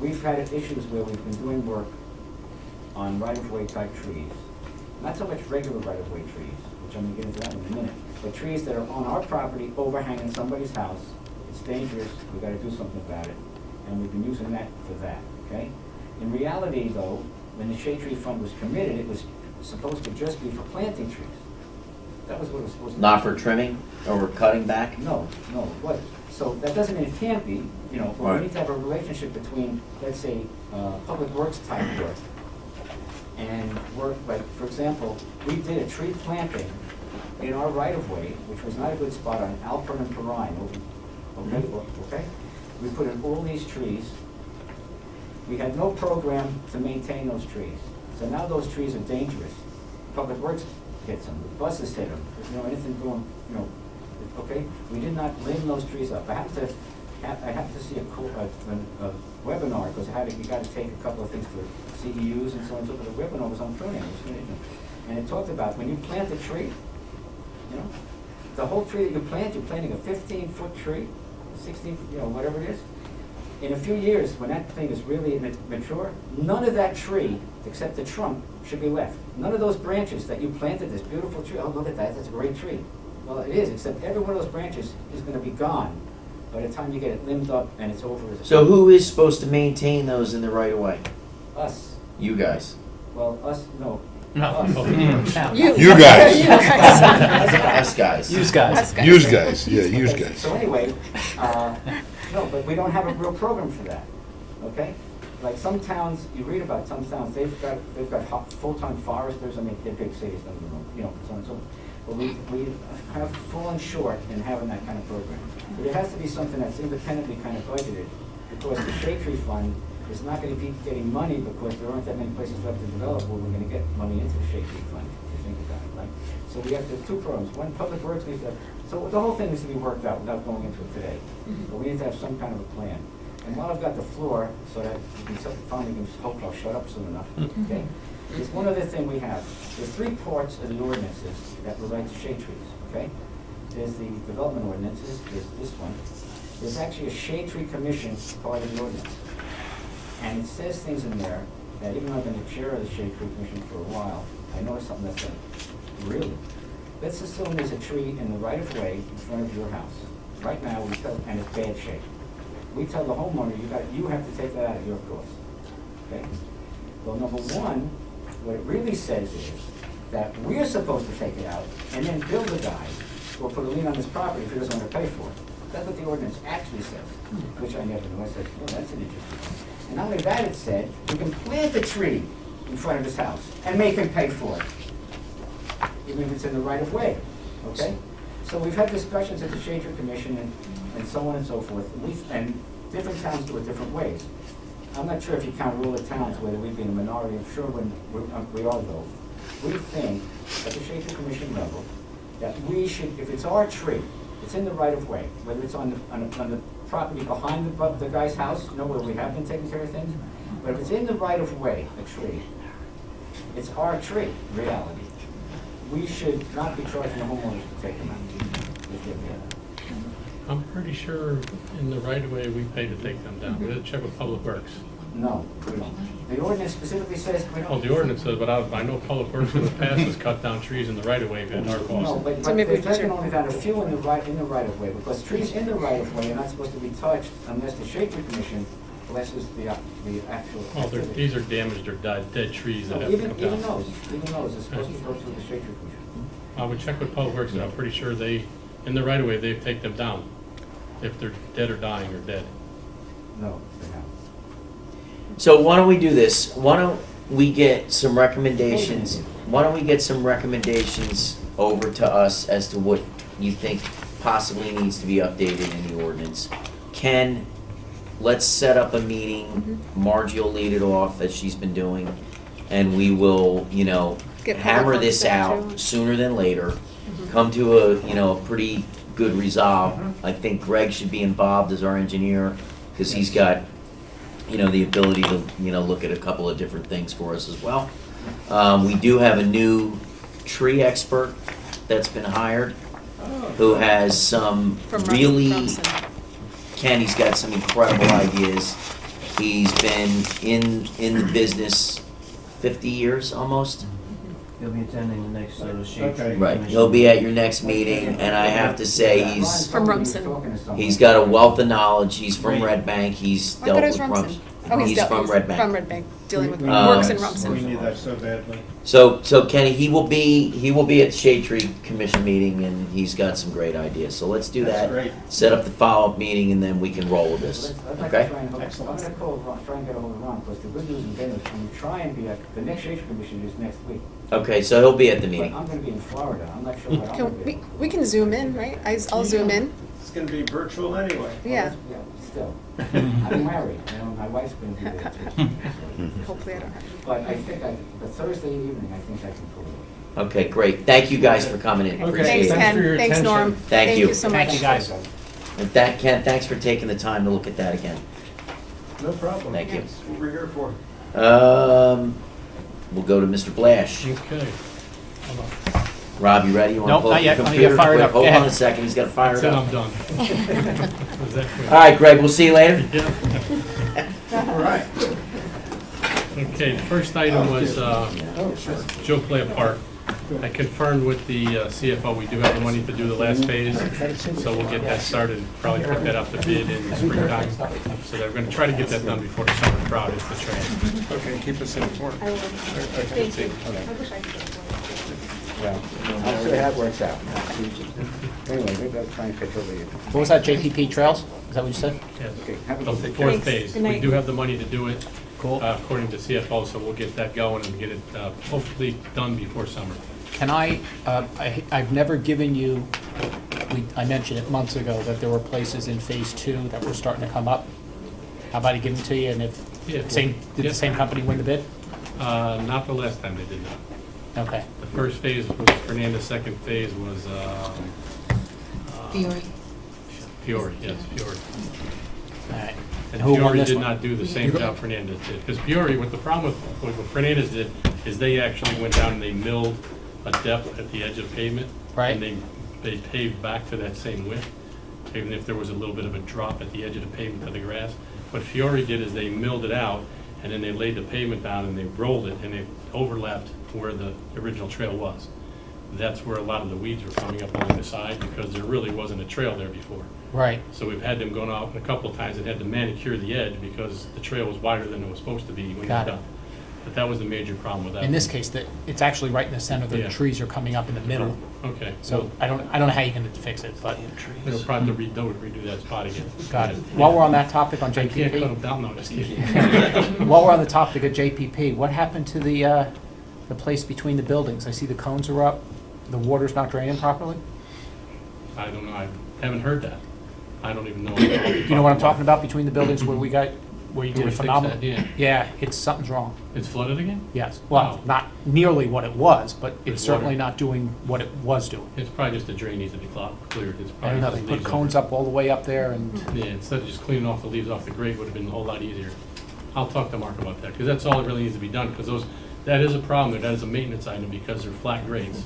We've had issues where we've been doing work on right-of-way type trees. Not so much regular right-of-way trees, which I'm gonna get into that in a minute. But trees that are on our property overhanging somebody's house, it's dangerous, we gotta do something about it. And we've been using that for that, okay? In reality, though, when the shade tree fund was committed, it was supposed to just be for planting trees. That was what it was supposed to be. Not for trimming or cutting back? No, it wasn't. So that doesn't mean it can't be, you know, but Right. we need to have a relationship between, let's say, public works type work and work, like, for example, we did a tree planting in our right-of-way, which was not a good spot on Alpern and Perrine, okay? We put in all these trees. We had no program to maintain those trees. So now those trees are dangerous. Public Works hits them, the buses hit them, you know, anything going, you know, okay? We did not limb those trees up. I happened to see a webinar, because you got to take a couple of things for CEUs and so on and so forth. The webinar was on pruning, and it talked about when you plant a tree, you know, the whole tree that you plant, you're planting a 15-foot tree, 16, you know, whatever it is. In a few years, when that thing is really mature, none of that tree, except the trunk, should be left. None of those branches that you planted, this beautiful tree, oh, look at that, that's a great tree. Well, it is, except every one of those branches is going to be gone by the time you get it limbed up and it's over. So who is supposed to maintain those in the right of way? Us. You guys. Well, us, no. No. Us. You guys. Us guys. Use guys. Use guys, yeah, use Okay, guys. So anyway, no, but we don't have a real program for that, okay? Like some towns, you read about some towns, they've got full-time foresters, I mean, they're big cities, don't get me wrong, you know, so on and so on. But we have fallen short in having that kind of program. But it has to be something that's independently kind of budgeted, because the shade tree fund is not gonna be getting money because there aren't that many places left to develop where we're gonna get money into the shade tree fund, if you think about it, right? So we have to have two programs. One, Public Works needs to, so the whole thing needs to be worked out without going into it today. But we need to have some kind of a plan. And while I've got the floor, so that you can finally can hope I'll shut up soon enough, okay? There's one other thing we have. There's three parts of the ordinances that relate to shade trees, okay? There's the development ordinances, there's this one. There's actually a shade tree commission part of the ordinance. And it says things in there that even though I've been the chair of the shade tree commission for a while, I noticed something that's like, really? Let's assume there's a tree in the right of way in front of your house. Right now, we tell, and it's bad shape. We tell the homeowner, you have to take that out of your cost, okay? Well, number one, what it really says is that we're supposed to take it out and then bill the guy or put a lien on his property if he doesn't want to pay for it. That's what the ordinance actually says, which I never knew. I said, oh, that's an interesting thing. And not only that, it said, you can plant a tree in front of his house and make him pay for it, even if it's in the right of way, okay? So we've had discussions at the Shade Tree Commission and so on and so forth, and different towns do it different ways. I'm not sure if you count rural towns, whether we've been a minority, I'm sure when we are though. We think at the Shade Tree Commission level that we should, if it's our tree, it's in the right of way, whether it's on the property behind the guy's house, you know, where we have been taking care of things, but if it's in the right of way, a tree, it's our tree, reality. We should not be charging the homeowners to take them out. If they're there. I'm pretty sure in the right of way, we pay to take them down. We have to check with Public Works. No, we don't. The ordinance specifically says we don't. Well, the ordinance says, but I know Public Works in the past has cut down trees in the right of way at our No, cost. but So maybe we they've taken should- only down a few in the right of way, because trees in the right of way are not supposed to be touched unless the Shade Tree Commission blesses the actual Well, activity. these are damaged or dead trees that No, have to even come down. those are supposed to go through the Shade Tree Commission. I would check with Public Works, and I'm pretty sure in the right of way, they take them down. If they're dead or dying or dead. No, they haven't. So why don't we do this? Why don't we get some recommendations? Why don't we get some recommendations over to us as to what you think possibly needs to be updated in the ordinance? Ken, let's set up a meeting. Margie will lead it off as she's been doing, and we will, Get Public hammer Works this there, out too. sooner than later. Come to a pretty good resolve. I think Greg should be involved as our engineer, because he's got, the ability to, look at a couple of different things for us as well. We do have a new tree expert that's been hired, who has some From really, Rumson. Kenny's got some incredible ideas. He's been in the business 50 years almost, He'll be attending the next Shade Okay. Tree Right, Commission. he'll be at your next meeting, and I have to say, From Rumson. he's got a wealth of knowledge, he's from Great. Red Bank, he's I dealt thought it with was Rumson. Rumson. Oh, He's dealt- from Red Bank. From Red Bank, dealing with, We works need in that. Rumson. We need that so badly. So Kenny, he will be at the Shade Tree Commission meeting, and he's got some great ideas, so let's do That's that. great. Set up the follow-up meeting, and then we can roll with this, I'd like to okay? try and, I'm Excellent. gonna call Ron, try and get ahold of Ron, because the good news in Denver, I'm gonna try and be at, the next Shade Tree Commission is next week. Okay, so he'll be at the But meeting. I'm gonna be in Florida, I'm not sure what I'm gonna Can, be. we can zoom in, right? I'll zoom in. It's gonna be virtual anyway. Yeah, Yeah, still. I'm married, my wife's gonna be there too. hopefully I don't have. But I think but Thursday evening, I think I can pull it. Okay, great, thank you guys for coming in, Okay. appreciate Thanks, it. Thanks for your Ken. Thanks, attention. Norm. Thank you. so Thank much. you, guys. And Ken, thanks for taking the time to look at that again. No problem. Thank you. That's what we're here for. We'll go to Mr. Blash. Okay. Hold on. Rob, you ready? You wanna Nope, pull up not your yet. Let me computer? get fired Quick, up. Hold Go on ahead. a second, he's got to fire it Then up. I'm done. Was that quick? All right, Greg, we'll see you later. Yeah. All right. Okay, the first item was Joe Play Park. I confirmed with the CFO, we do have the money to do the last phase, so we'll get that started, probably put that out to bid in the springtime. So we're gonna try to get that done before the summer crowd is the train. Okay, keep us informed. I will. Thank you. I wish I could. Well, I'll see how it works out. Anyway, we're gonna try and pitch over you. What was that, JPP Trails? Is that what you said? Yes. Okay, have a The good day. fourth Thanks. phase. Good We night. do have the money to do it, Cool. according to CFO, so we'll get that going and get it hopefully done before summer. Can I've never given you, I mentioned it months ago, that there were places in phase 2 that were starting to come up. How about I give them to you, and if, Yeah. did Yeah. the same company win the bid? Not the last time they did that. Okay. The first phase was Fernandez, second phase was Fiore. Fiore, yes, Fiore. All right. And Who won Fiore this did one? not do the same job Fernandez did. Because Fiore, what the problem with what Fernandez did is they actually went down and they milled a depth at the edge of pavement. Right. And they paved back to that same width, even if there was a little bit of a drop at the edge of the pavement to the grass. What Fiore did is they milled it out, and then they laid the pavement down and they rolled it, and it overlapped where the original trail was. That's where a lot of the weeds were coming up along the side, because there really wasn't a trail there before. Right. So we've had them going out a couple of times and had to manicure the edge because the trail was wider than it was supposed to be when Got you're it. done. But that was the major problem with that. In this case, it's actually right in the center, the Yeah. trees are coming up in the middle. Okay, So I don't know how you're gonna fix it, but, we'll probably redo that spot again. got it. While we're on that topic on I can't cut JPP, them down, no, just kidding. while we're on the topic of JPP, what happened to the place between the buildings? I see the cones are up, the water's not draining properly? I don't know, I haven't heard that. I don't even know. Do you know what I'm talking about, between the buildings where you did we a fix phenomenal? that? Yeah. Yeah, something's wrong, It's flooded again? yes. Well, Wow. not nearly what it was, but There's it's certainly water. not doing what it was doing. It's probably just the drain needs to be cleared. It's I probably don't know, just they put leaves cones over. up all the way up there, and, Yeah, instead of just cleaning off the leaves off the grate would have been a whole lot easier. I'll talk to Mark about that, because that's all that really needs to be done, because that is a problem there, that is a maintenance item, because they're flat grades.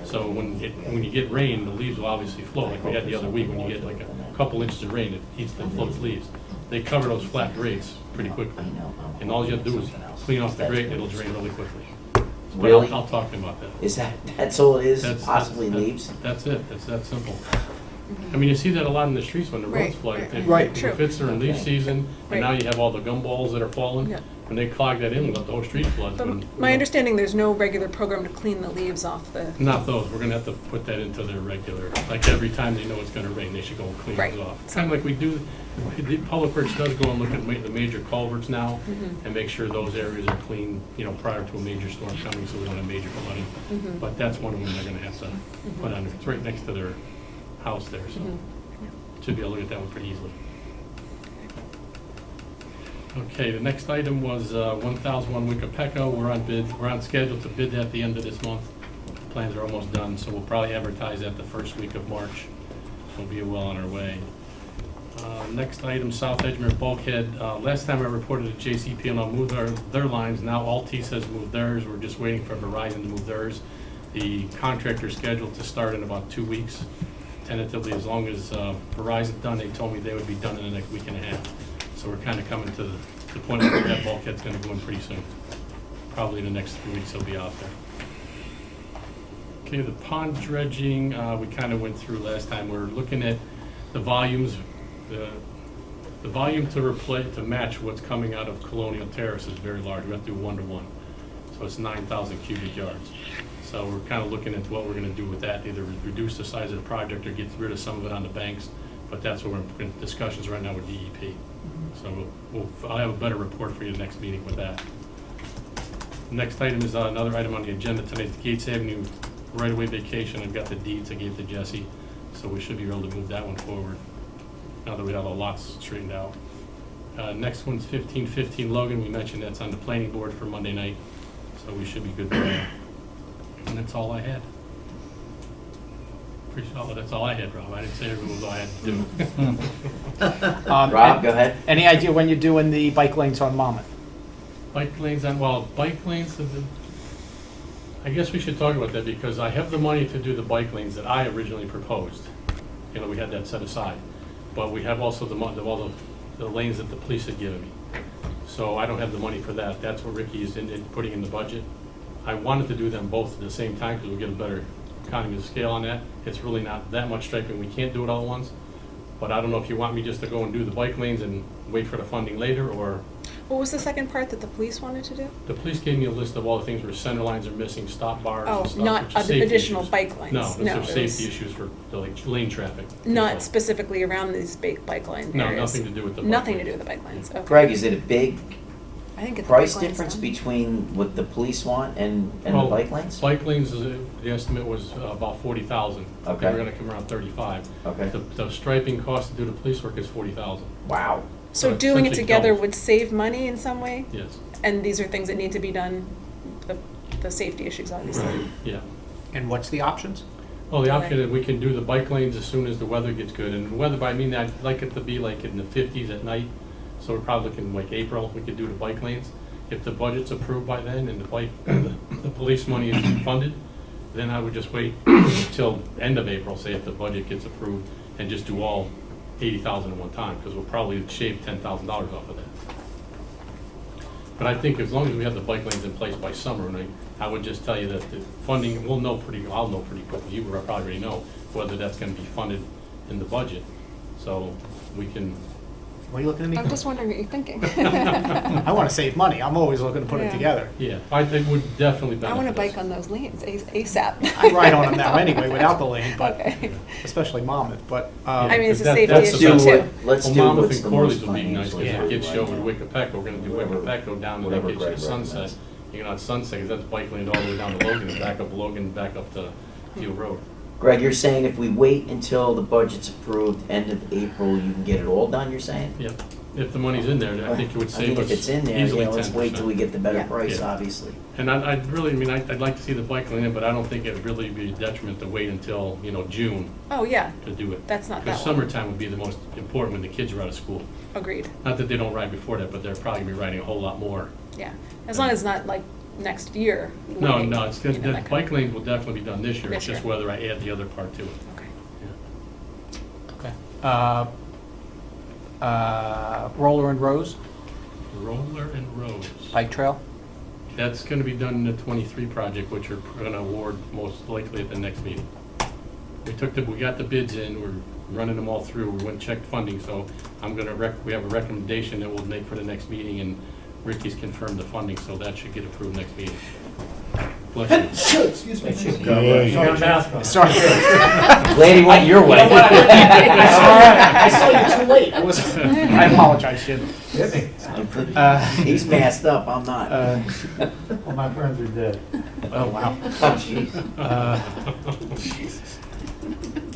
So when you get rain, the leaves will obviously float, like we had the other week, when you get like a couple inches of rain, it eats the floats leaves. They cover those flat grades pretty quickly, and all you have to do is clean off the grate, and it'll drain really quickly. But Really? I'll talk to him about that. Is that's all it is, That's- possibly that's- leaves? That's it, that's that simple. I mean, you see that a lot in the streets when the roads Right, flood. right, If- right. If True. it fits during leaf season, and now Right. you have all the gumballs that are falling, Yeah. when they clog that in, let the whole street flood. But my understanding, there's no regular program to clean the leaves off the, Not those, we're gonna have to put that into their regular, like every time they know it's gonna rain, they should go and clean Right. those off. Kind of like we do, the Public Works does go and look at the major culverts now, and make sure those areas are clean, prior to a major storm coming, so we don't have major flooding. But that's one of them they're gonna have to put on, it's right next to their house there, so. Should be able to look at that one pretty easily. Okay, the next item was 1001 Winkapecco. We're on schedule to bid at the end of this month. The plans are almost done, so we'll probably advertise that the first week of March. We'll be well on our way. Next item, South Edgemere Bulkhead. Last time I reported to JCP and I'll move their lines. Now Altice has moved theirs. We're just waiting for Verizon to move theirs. The contractor's scheduled to start in about 2 weeks. Tentatively, as long as Verizon's done, they told me they would be done in the next week and a half. So we're kind of coming to the point where that bulkhead's going to go in pretty soon. Probably in the next 3 weeks, they'll be out there. Okay, the pond dredging, we kind of went through last time. We're looking at the volumes. The volume to match what's coming out of Colonial Terrace is very large. We have to do 1-to-1. So it's 9,000 cubic yards. So we're kind of looking at what we're going to do with that, either reduce the size of the project or get rid of some of it on the banks. But that's what we're in discussions right now with DEP. So I'll have a better report for you next meeting with that. Next item is another item on the agenda tonight, the Gates Avenue right-of-way vacation. I've got the deeds I gave to Jesse, so we should be able to move that one forward now that we have the lots straightened out. Next one's 1515 Logan. We mentioned that's on the planning board for Monday night, so we should be good there. And that's all I had. That's all I had, Rob. I didn't say everything was all I had to do. Rob, go ahead. Any idea when you're doing the bike lanes on Monmouth? Bike lanes bike lanes, I guess we should talk about that because I have the money to do the bike lanes that I originally proposed. You know, we had that set aside. But we have also all the lanes that the police had given me. So I don't have the money for that. That's what Ricky is putting in the budget. I wanted to do them both at the same time because we'll get a better economy of scale on that. It's really not that much striping. We can't do it all at once. But I don't know if you want me just to go and do the bike lanes and wait for the funding later, or... What was the second part that the police wanted to do? The police gave me a list of all the things where center lines are missing, stop bars Oh, and stuff. not which is safety additional issues. bike lanes. No, those No, are it safety was issues for lane traffic. Not specifically around these bike lane No, areas. nothing to do with the bike Nothing to lanes. do with the bike lanes, okay. Greg, is it a big I think it's the price bike lanes difference done. between what the police want and the Well, bike lanes? Bike lanes, the estimate was about 40,000. Okay. They were gonna come around 35. Okay. The striping cost to do the police work is 40,000. Wow. So So doing it essentially together double. would save money in some way? Yes, And these are things that need to be done, the safety issues, obviously. yeah. And what's the options? Well, the option is we can do the bike lanes as soon as the weather gets good. And weather, by I mean, I'd like it to be like in the 50s at night. So we're probably looking like April, we could do the bike lanes. If the budget's approved by then and the police money is funded, then I would just wait till end of April, say if the budget gets approved, and just do all 80,000 at one time, because we'll probably shave $10,000 off of that. But I think as long as we have the bike lanes in place by summer, and I would just tell you that the funding, I'll know pretty quickly, you probably already know, whether that's gonna be funded in the budget. So we can, What are you looking at me I'm for? just wondering what you're thinking. I want to save money. I'm always looking to put it Yeah. together. yeah, I think would definitely benefit I want to us. bike on those lanes ASAP. I ride on them now anyway without the lane, but Okay. especially Monmouth, but. I mean, it's a That- safety that's issue the too. best. Let's Well, do Monmouth what's and the Corley's most would be nice, because financially the kids prudent show right with now. Wickapecco, we're gonna do Whatever- Wickapecco down to whatever that gets you Greg to Sunset. recommends. You're not Sunset, 'cause that's bike lane all the way down to Logan, and back up Logan, back up to Deal Road. Greg, you're saying if we wait until the budget's approved, end of April, you can get it all done, you're saying? Yep, if the money's in there, I think it would I save mean, us if it's in there, easily yeah, let's wait till we 10%. get the better Yeah. price, Yeah. obviously. And I'd really, I mean, I'd like to see the bike lane in, but I don't think it'd really be a detriment to wait until, June Oh, yeah, to do it. that's not Because that long. summertime would be the most important when the kids are out of school. Agreed, Not that they don't ride before that, but they're probably gonna be riding a whole lot more. yeah. As long as it's not like next year. No, waiting, no, it's good, that the kind of- bike lanes will definitely be done this year, it's This just year. whether I add the other part to it. Okay. Okay. Roller and Rose, Roller and Rose. bike trail. That's gonna be done in the 23 project, which we're gonna award most likely at the next meeting. We got the bids in, we're running them all through, we went and checked funding, so we have a recommendation that we'll make for the next meeting, and Ricky's confirmed the funding, so that should get approved next meeting. Bless you. Excuse me. Sorry. Glad he went your way. I saw you too late. I apologize, Jim. He's masked up, I'm not. Well, my friends are dead. Oh, wow. Oh, jeez.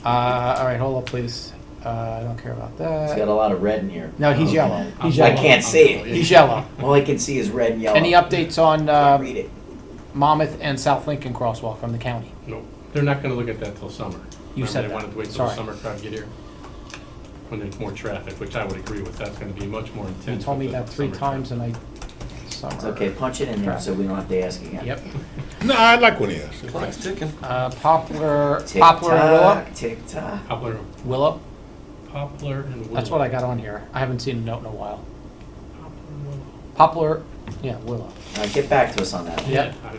All right, hold up, please. I don't care about He's got that. a lot of red in here. No, he's Okay. yellow. He's I yellow. can't see it. He's yellow. All I can see is red and yellow. Any updates on Can't read it. Monmouth and South Lincoln crosswalk from the county? No, they're not gonna look at that till summer. You Remember said they that. wanted to wait till the Sorry. summer crowd get here? When there's more traffic, which I would agree with, that's gonna be much more intense. You told me with the that 3 summer times traffic. and summer. It's okay, punch it in there so we don't have to ask again. Yep. No, I like when he asks. Clock's ticking. Poplar Tick and Willow? tock, tick tock. Poplar, Willow? Poplar and Willow. That's what I got on here. I haven't seen a note in a while. Poplar and Willow. Poplar, yeah, Willow. Get back to us on that. Yeah, I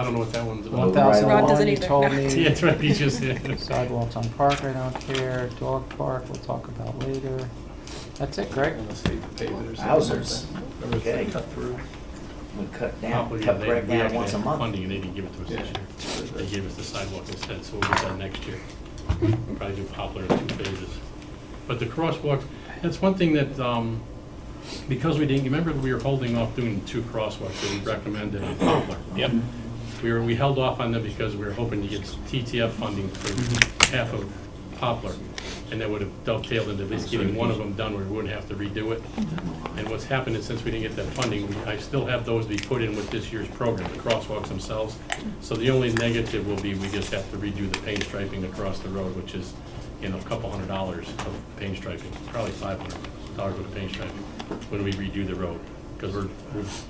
don't know what that one's about. 1001, Rod doesn't you either. told No. me. Yeah, that's right, he just, yeah. Sidewalks on Park, I don't care. Dog Park, we'll talk about later. That's it, Greg. Unless they pave it or something. Wowzers. Remember if they Okay. cut through? We cut down, Probably, cut they- Greg we down actually once a had month. Funding, and they didn't give it to us this Yeah. year. They gave us the sidewalk instead, so we'll get that next year. We'll probably do Poplar in 2 phases. But the crosswalks, that's one thing that, because we didn't, remember we were holding off doing 2 crosswalks that we recommended on Poplar? Yep. We held off on them because we were hoping to get TTF funding for half of Poplar. And that would have dovetailed into at least getting one of them done where we wouldn't have to redo it. And what's happened is since we didn't get that funding, I still have those to be put in with this year's program, the crosswalks themselves. So the only negative will be we just have to redo the paint striping across the road, which is, a couple $100 of paint striping, probably $500 worth of paint striping when we redo the road. Because we're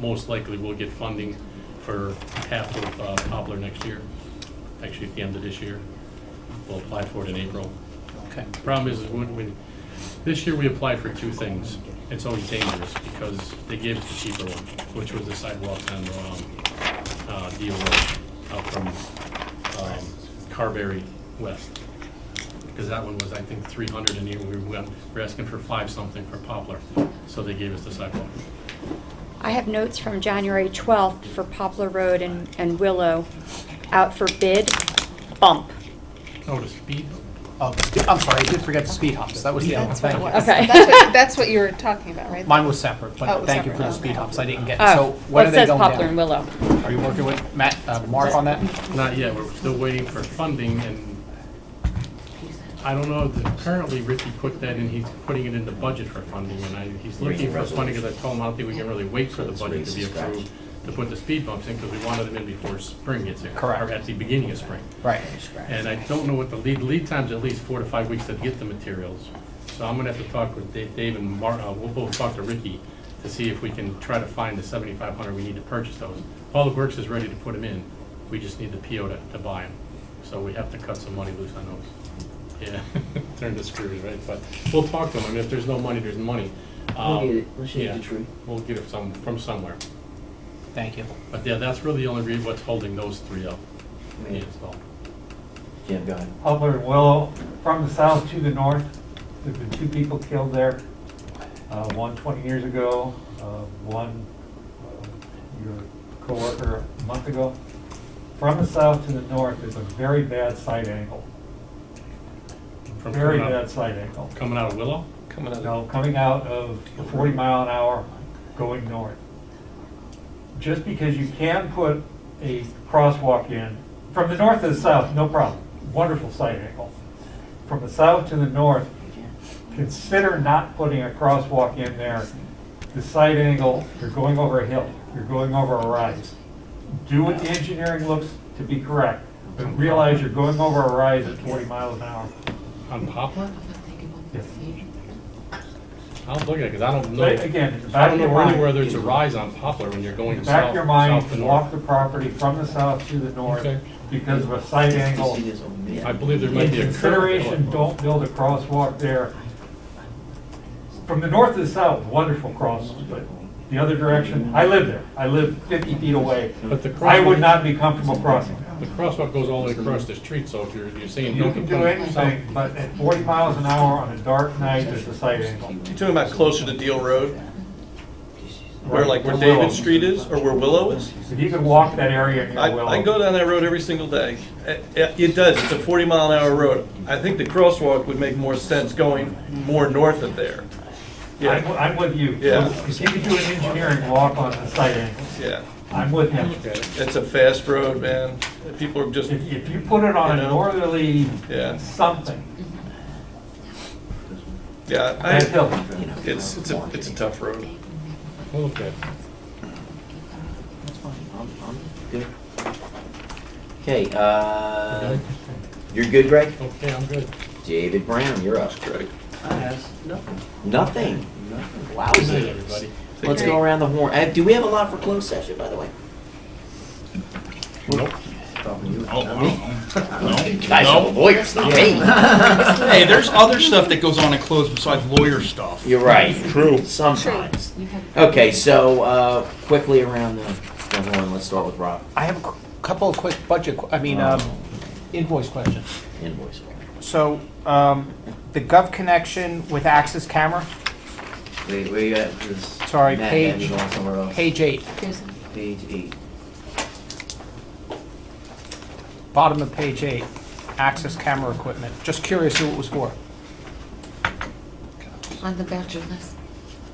most likely will get funding for half of Poplar next year, actually at the end of this year. We'll apply for it in April. Okay. Problem is when this year we applied for 2 things. It's always dangerous because they gave us the cheaper one, which was the sidewalks on Deal Road out from Carberry West. Because that one was, I think, 300 and we're asking for 5 something for Poplar. So they gave us the sidewalk. I have notes from January 12th for Poplar Road and Willow out for bid, bump. Oh, the speed? Oh, I'm sorry, I did forget the speed humps. That was the other one. That's what it Thank you. was. Okay. That's what you were talking about, right? Mine was separate, Oh, it but was thank you for the separate. speed humps. I didn't get, Oh, so well, when are it they says going Poplar and down? Willow. Are you working with Mark on that? Not yet. We're still waiting for funding and I don't know, currently Ricky put that in, he's putting it in the budget for funding, and he's looking for funding, because I told him I don't think we can really wait for the budget to be approved to put the speed bumps in, because we wanted them in before spring gets here. Correct. Or at the beginning of spring. Right. And I don't know what the lead time's at least 4 to 5 weeks to get the materials. So I'm gonna have to talk with Dave and Mark, we'll both talk to Ricky to see if we can try to find the 7,500 we need to purchase those. Public Works is ready to put them in, we just need the PO to buy them. So we have to cut some money loose on those. Yeah, turn the screws, right? But we'll talk to them. I mean, if there's no money, there's money. We'll get it. We'll shake Yeah, the tree. we'll get it from somewhere. Thank you. But yeah, that's really the only reason what's holding those 3 up. The install. Jim, go ahead. Poplar and Willow, from the south to the north, there's been 2 people killed there. One 20 years ago, one your coworker a month ago. From the south to the north, there's a very bad side angle. Very bad side angle. Coming out of Willow? No, coming out of 40 mile an hour going north. Just because you can put a crosswalk in, from the north to the south, no problem. Wonderful side angle. From the south to the north, consider not putting a crosswalk in there. The side angle, you're going over a hill, you're going over a rise. Do what the engineering looks to be correct, but realize you're going over a rise at 40 miles an hour. On Poplar? Yes. I'll look at it, because I don't know. But again, in the I back don't of know your really mind, where there's a rise on Poplar when you're going in the back south, of your mind, south to walk north. the property from the south to the north Okay. because of a side angle. I believe there might In be a curve. consideration, don't build a crosswalk there. From the north to the south, wonderful cross, but the other direction, I live there. I live 50 feet away. But the I would crosswalk- not be comfortable crossing. The crosswalk goes all the way across the street, so if you're saying You don't can put do it south. anything, but at 40 miles an hour on a dark night, there's a side angle. You talking about closer to Deal Road? Where Right, where Willow. David Street is, or where Willow is? If you could walk that area near Willow. I go down that road every single day. It does, it's a 40 mile an hour road. I think the crosswalk would make more sense going more north of there. Yeah, I'm with you. Yeah. If you could do an engineering walk on the side angle, yeah. I'm with him. It's a fast road, man. People are just, If you put it on You a know? northerly yeah, something, yeah. that hill. It's a tough road. Okay. That's fine. I'm good. Okay, you're good, Greg? Okay, I'm good. David Brown, you're up. Greg. Nothing? Good night, Wowzy. everybody. Let's go around the horn. Do we have a lot for closed session, by the way? Nope. Talking to you You guys are lawyers, not me. Hey, there's other stuff that goes on in closed besides lawyer stuff. You're right. True. Sometimes. Okay, so quickly around the horn, let's start with Rob. I have a couple of quick budget, invoice questions. Invoice. So, the Gov connection with Access Camera, Wait, where you at? This sorry, Matt, page, you going somewhere else? page 8, Page 8. bottom of page 8, Access Camera equipment. Just curious who it was for. On the voucher list.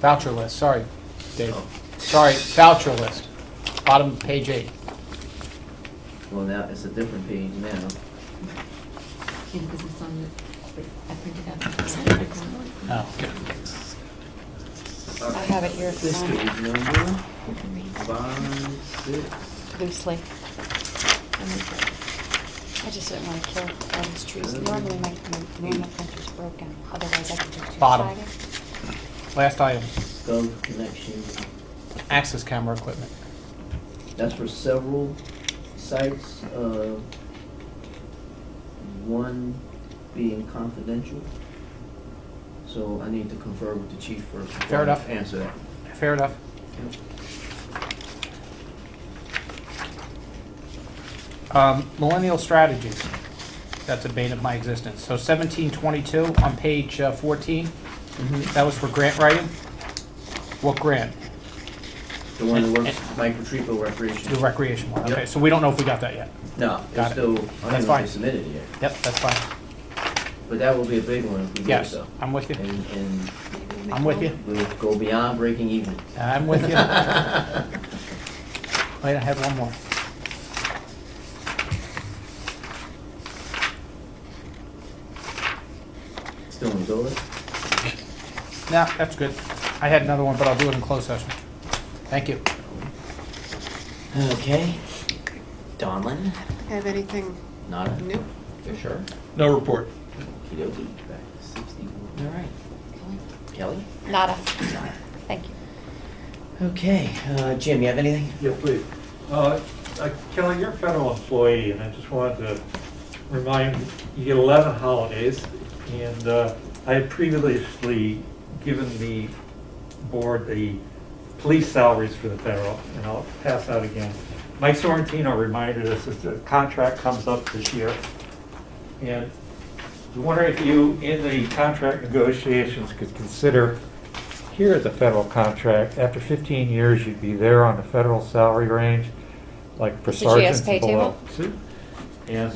Voucher list, sorry, Dave. Sorry, voucher list, bottom of page 8. Well, now it's a different page now. Yeah, because it's on the, I printed out. Oh. I have it here if you This want, page number 5, 6. loosely. I just didn't want to kill all these trees. Normally my normal printer's broken, otherwise I could do two-sided. Bottom. Last item, Gov connection. Access Camera equipment. That's for several sites, one being confidential. So I need to confer with the chief first. before Fair I enough. Answer that. Fair enough. Millennial strategies. That's a bane of my existence. So 1722 on page 14. That was for grant writing. What grant? The one that And- works, Mike Patrico Recreation. The recreation one. Yep. Okay, so we don't know if we got that yet. No, Got it's it. still, I don't That's even know if fine. they submitted it yet. Yep, that's fine. But that will be a big one if we do Yes, so. I'm with you. And I'm with you. we'll go beyond breaking even. I'm with you. Wait, I have one more. Still in the building? No, that's good. I had another one, but I'll do it in closed session. Thank you. Okay. Donlin? Have anything Nada? new? Fisher? No report. Okey-dokey. Back to 61. All right. Kelly? Nada. Thank you. Okay. Jim, you have anything? Yeah, please. Kelly, you're a federal employee, and I just wanted to remind you get 11 holidays, and I had previously given the board the police salaries for the federal, and I'll pass that again. Mike Sorrentino reminded us that the contract comes up this year, and I wonder if you, in the contract negotiations, could consider, here is a federal contract, after 15 years, you'd be there on the federal salary range, like for The sergeants GS pay and below. table? And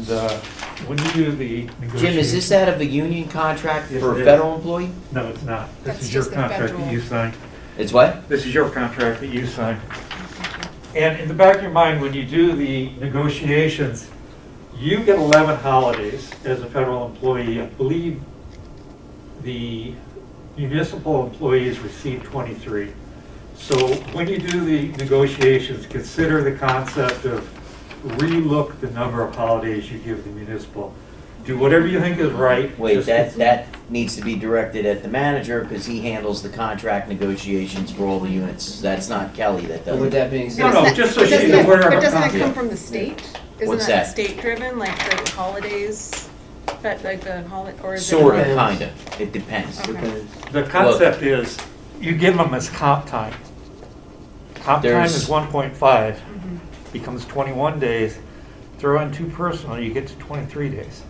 when you do the negotiations. Jim, is this out of a union contract Yes, for it a is. federal employee? No, it's not. This That's is your just the contract that federal. you signed. It's what? This is your contract that you signed. And in the back of your mind, when you do the negotiations, you get 11 holidays as a federal employee. I believe the municipal employees receive 23. So when you do the negotiations, consider the concept of relook the number of holidays you give the municipal. Do whatever you think is right. Wait, Just- that needs to be directed at the manager because he handles the contract negotiations for all the units. That's not Kelly that does With it. that being No, said, no, just so But she's doesn't it- aware of But her doesn't it contract. come from the state? Isn't What's that that? state driven, like the holidays, like the holiday, or is it? Sort of, Depends. kinda. It depends. Okay. The concept is, you give them as comp time. Comp time There's- is 1.5, becomes 21 days. Throw in 2 personal, you get to 23 days.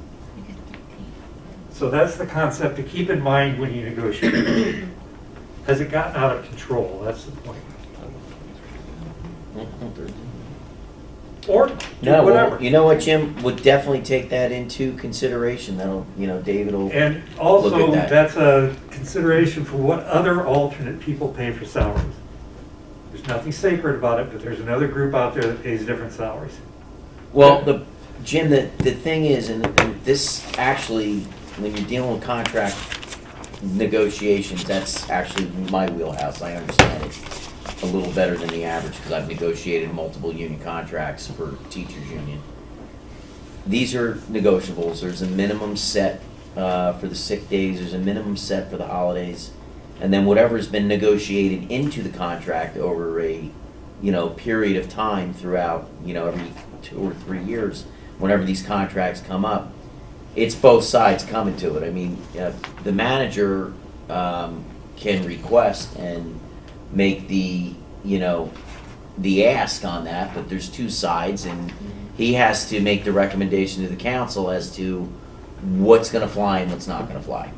So that's the concept to keep in mind when you negotiate. Has it gotten out of control? That's the point. Or do No, well, whatever. you know what, Jim? Would definitely take that into consideration. That'll, David will. And Look also, at that. that's a consideration for what other alternate people pay for salaries. There's nothing sacred about it, but there's another group out there that pays different salaries. Well, Jim, the thing is, and this actually, when you're dealing with contract negotiations, that's actually my wheelhouse. I understand it a little better than the average because I've negotiated multiple union contracts for teachers union. These are negotiables. There's a minimum set for the sick days. There's a minimum set for the holidays. And then whatever's been negotiated into the contract over a, period of time throughout, every 2 or 3 years whenever these contracts come up, it's both sides coming to it. I mean, the manager can request and make the, the ask on that, but there's two sides, and he has to make the recommendation to the council as to what's gonna fly and what's not gonna fly.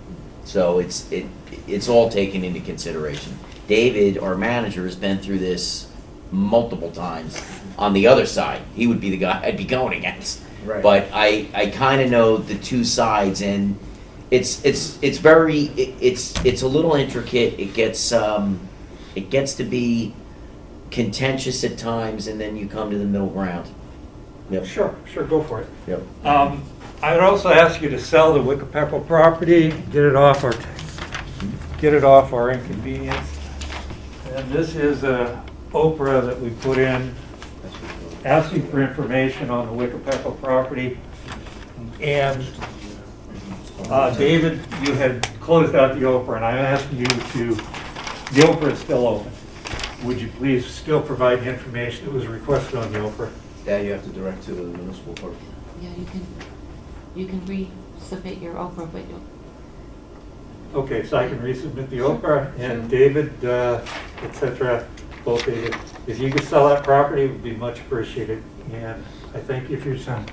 So it's all taken into consideration. David, our manager, has been through this multiple times on the other side. He would be the guy I'd be going against. Right. But I kind of know the two sides, and it's a little intricate. It gets to be contentious at times, and then you come to the middle ground. Yep. Sure, go for it. Yep. I would also ask you to sell the Wickapeckle property, get it off our inconvenience. And this is a Oprah that we put in, asking for information on the Wickapeckle property. And David, you had closed out the Oprah, and I'm asking you the Oprah is still open. Would you please still provide the information that was requested on the Oprah? That you have to direct to the municipal court. Yeah, you can resubmit your Oprah, but you'll. Okay, so I can resubmit the Oprah, and David, et cetera, both David. If you could sell that property, it would be much appreciated, and I thank you for your time.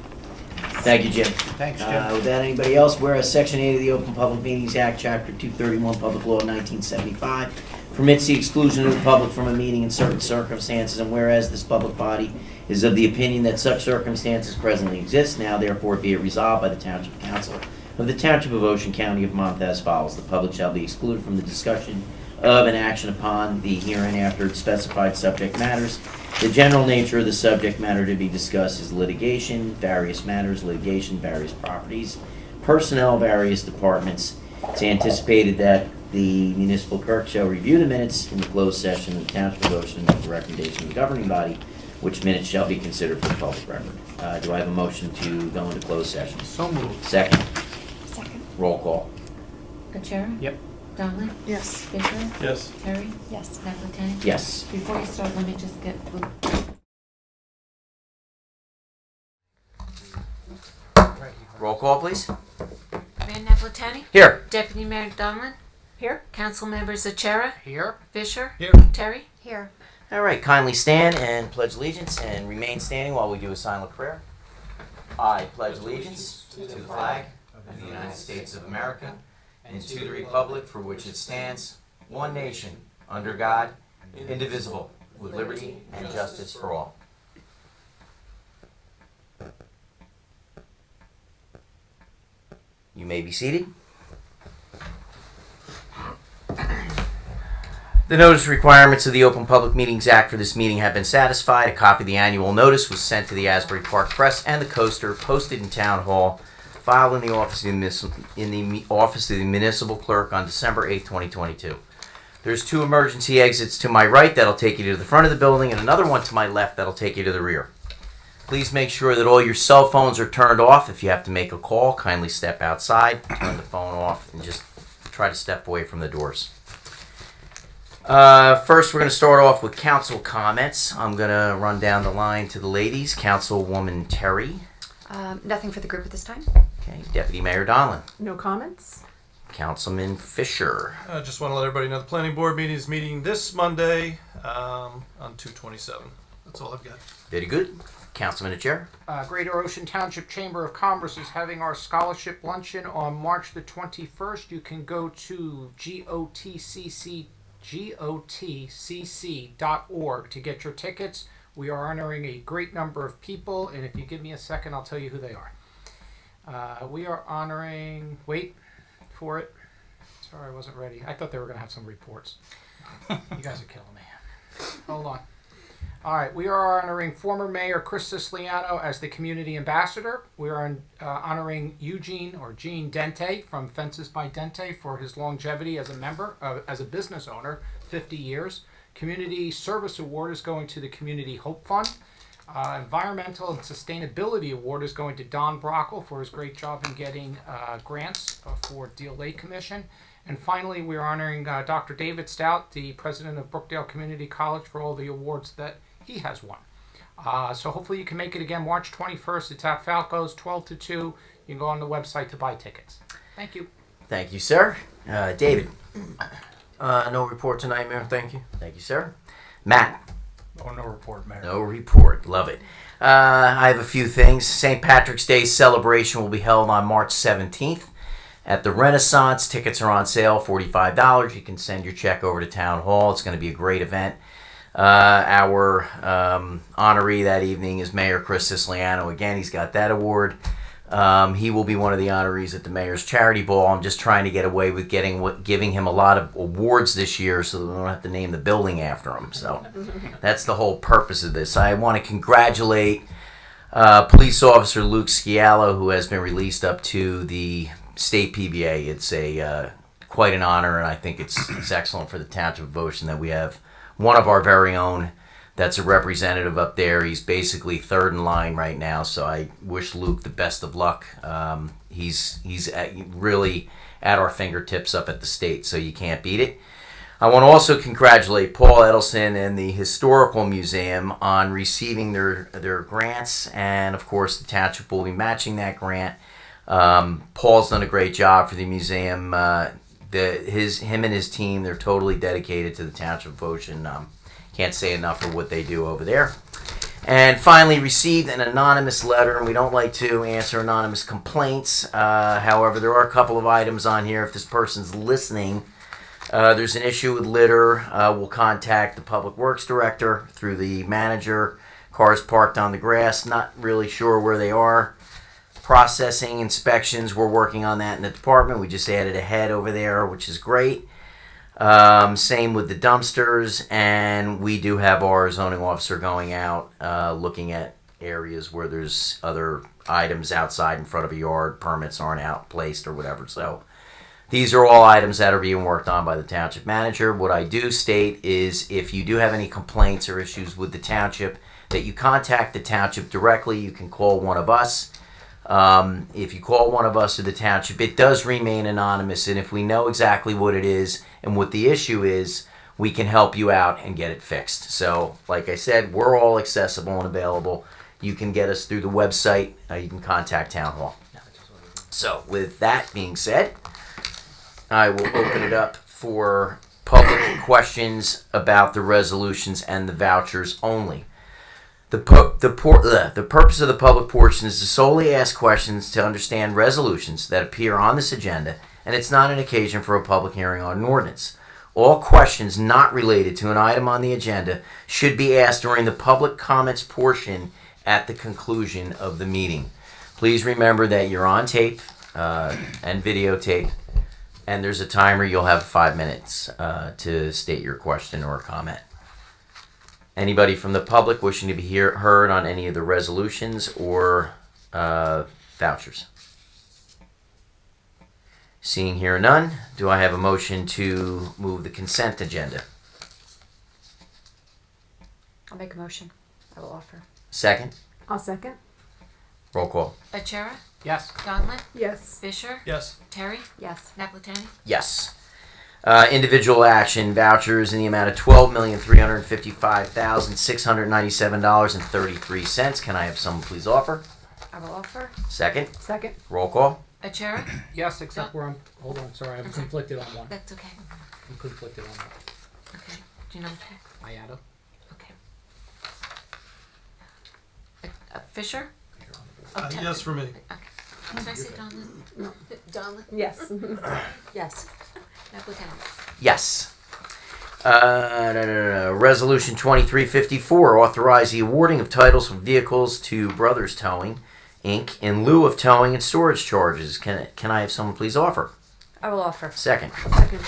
Thank you, Jim. Thanks, Jim. With that, anybody else? Whereas Section 8 of the Open Public Meetings Act, Chapter 231, Public Law 1975, permits the exclusion of the public from a meeting in certain circumstances, and whereas this public body is of the opinion that such circumstances presently exist, now therefore be it resolved by the Township Council of the Township of Ocean, County of Monmouth as follows. The public shall be excluded from the discussion of an action upon the hereinafter specified subject matters. The general nature of the subject matter to be discussed is litigation, various matters, litigation, various properties, personnel, various departments. It's anticipated that the municipal clerk shall review the minutes in the closed session of the Township of Ocean and make a recommendation to the governing body, which minutes shall be considered for the public record. Do I have a motion to go into closed session? So moved. Second. Second. Roll call. Gachera? Yep. Donlin? Yes. Fisher? Yes. Terry? Yes. Napoli? Yes. Before you start, let me just get Roll call, please. Mayor Napoli? Here. Deputy Mayor Donlin? Here? Council members Achara? Here. Fisher? Here. Terry? Here. All right, kindly stand and pledge allegiance and remain standing while we do a silent prayer. I pledge allegiance to the flag of the United States of America and to the republic for which it stands, one nation, under God, indivisible, with liberty and justice for all. You may be seated. The notice requirements of the Open Public Meetings Act for this meeting have been satisfied. A copy of the annual notice was sent to the Asbury Park Press and the Coaster, posted in Town Hall, filed in the office of the municipal clerk on December 8, 2022. There's two emergency exits to my right that'll take you to the front of the building, and another one to my left that'll take you to the rear. Please make sure that all your cell phones are turned off. If you have to make a call, kindly step outside, turn the phone off, and just try to step away from the doors. First, we're going to start off with council comments. I'm going to run down the line to the ladies. Councilwoman Terry. Nothing for the group at this time. Okay. Deputy Mayor Donlin. No comments? Councilman Fisher. I just want to let everybody know the planning board meeting is meeting this Monday on 2/27. That's all I've got. Very good. Councilman Chair. Greater Ocean Township Chamber of Commerce is having our scholarship luncheon on March the 21st. You can go to gotcc.org to get your tickets. We are honoring a great number of people, and if you give me a second, I'll tell you who they are. We are honoring, wait for it. Sorry, I wasn't ready. I thought they were going to have some reports. You guys are killing me. Hold on. All right, we are honoring former Mayor Chris Siciliano as the community ambassador. We are honoring Gene Dente from Fences by Dente for his longevity as a member, as a business owner, 50 years. Community Service Award is going to the Community Hope Fund. Environmental and Sustainability Award is going to Don Brockle for his great job in getting grants for Deal Lake Commission. And finally, we're honoring Dr. David Stout, the president of Brookdale Community College, for all the awards that he has won. So hopefully you can make it again March 21st. It's at Falco's, 12 to 2. You can go on the website to buy tickets. Thank you. Thank you, sir. David? No report tonight, Mayor. Thank you. Thank you, sir. Matt? Oh, no report, Mayor. No report. Love it. I have a few things. St. Patrick's Day celebration will be held on March 17th at the Renaissance. Tickets are on sale, $45. You can send your check over to Town Hall. It's going to be a great event. Our honoree that evening is Mayor Chris Siciliano. Again, he's got that award. He will be one of the honorees at the Mayor's Charity Ball. I'm just trying to get away with giving him a lot of awards this year so that we don't have to name the building after him. So that's the whole purpose of this. I want to congratulate Police Officer Luke Sciallo, who has been released up to the state PBA. It's quite an honor, and I think it's excellent for the Township of Ocean that we have one of our very own that's a representative up there. He's basically third in line right now, so I wish Luke the best of luck. He's really at our fingertips up at the state, so you can't beat it. I want to also congratulate Paul Edelson and the Historical Museum on receiving their grants, and of course the Township will be matching that grant. Paul's done a great job for the museum. Him and his team, they're totally dedicated to the Township of Ocean. Can't say enough for what they do over there. And finally, received an anonymous letter, and we don't like to answer anonymous complaints. However, there are a couple of items on here. If this person's listening, there's an issue with litter. We'll contact the Public Works Director through the manager. Cars parked on the grass, not really sure where they are. Processing inspections, we're working on that in the department. We just added a head over there, which is great. Same with the dumpsters, and we do have our zoning officer going out, looking at areas where there's other items outside in front of a yard, permits aren't out placed or whatever. So these are all items that are being worked on by the township manager. What I do state is if you do have any complaints or issues with the township, that you contact the township directly. You can call one of us. If you call one of us or the township, it does remain anonymous, and if we know exactly what it is and what the issue is, we can help you out and get it fixed. So, like I said, we're all accessible and available. You can get us through the website. You can contact Town Hall. So, with that being said, I will open it up for public questions about the resolutions and the vouchers only. The purpose of the public portion is to solely ask questions to understand resolutions that appear on this agenda, and it's not an occasion for a public hearing on an ordinance. All questions not related to an item on the agenda should be asked during the public comments portion at the conclusion of the meeting. Please remember that you're on tape and videotape, and there's a timer. You'll have 5 minutes to state your question or comment. Anybody from the public wishing to be heard on any of the resolutions or vouchers? Seeing here none, do I have a motion to move the consent agenda? I'll make a motion. I will offer. Second? I'll second. Roll call. Achara? Yes. Donlin? Yes. Fisher? Yes. Terry? Yes. Naplatani? Yes. Individual action vouchers in the amount of $12,355,697.33. Can I have someone please offer? I will offer. Second? Second. Roll call. Achara? Yes, except where I'm, hold on, sorry, I'm conflicted on one. That's okay. I'm conflicted on one. Okay. Do you know which one? Iata. Okay. Fisher? Yes for me. Okay. Did I say Donlin? No. Donlin? Yes. Yes. Naplatani? Yes. Resolution 2354, authorize the awarding of titles for vehicles to Brothers Towing, Inc. in lieu of towing and storage charges. Can I have someone please offer? I will offer. Second. Second.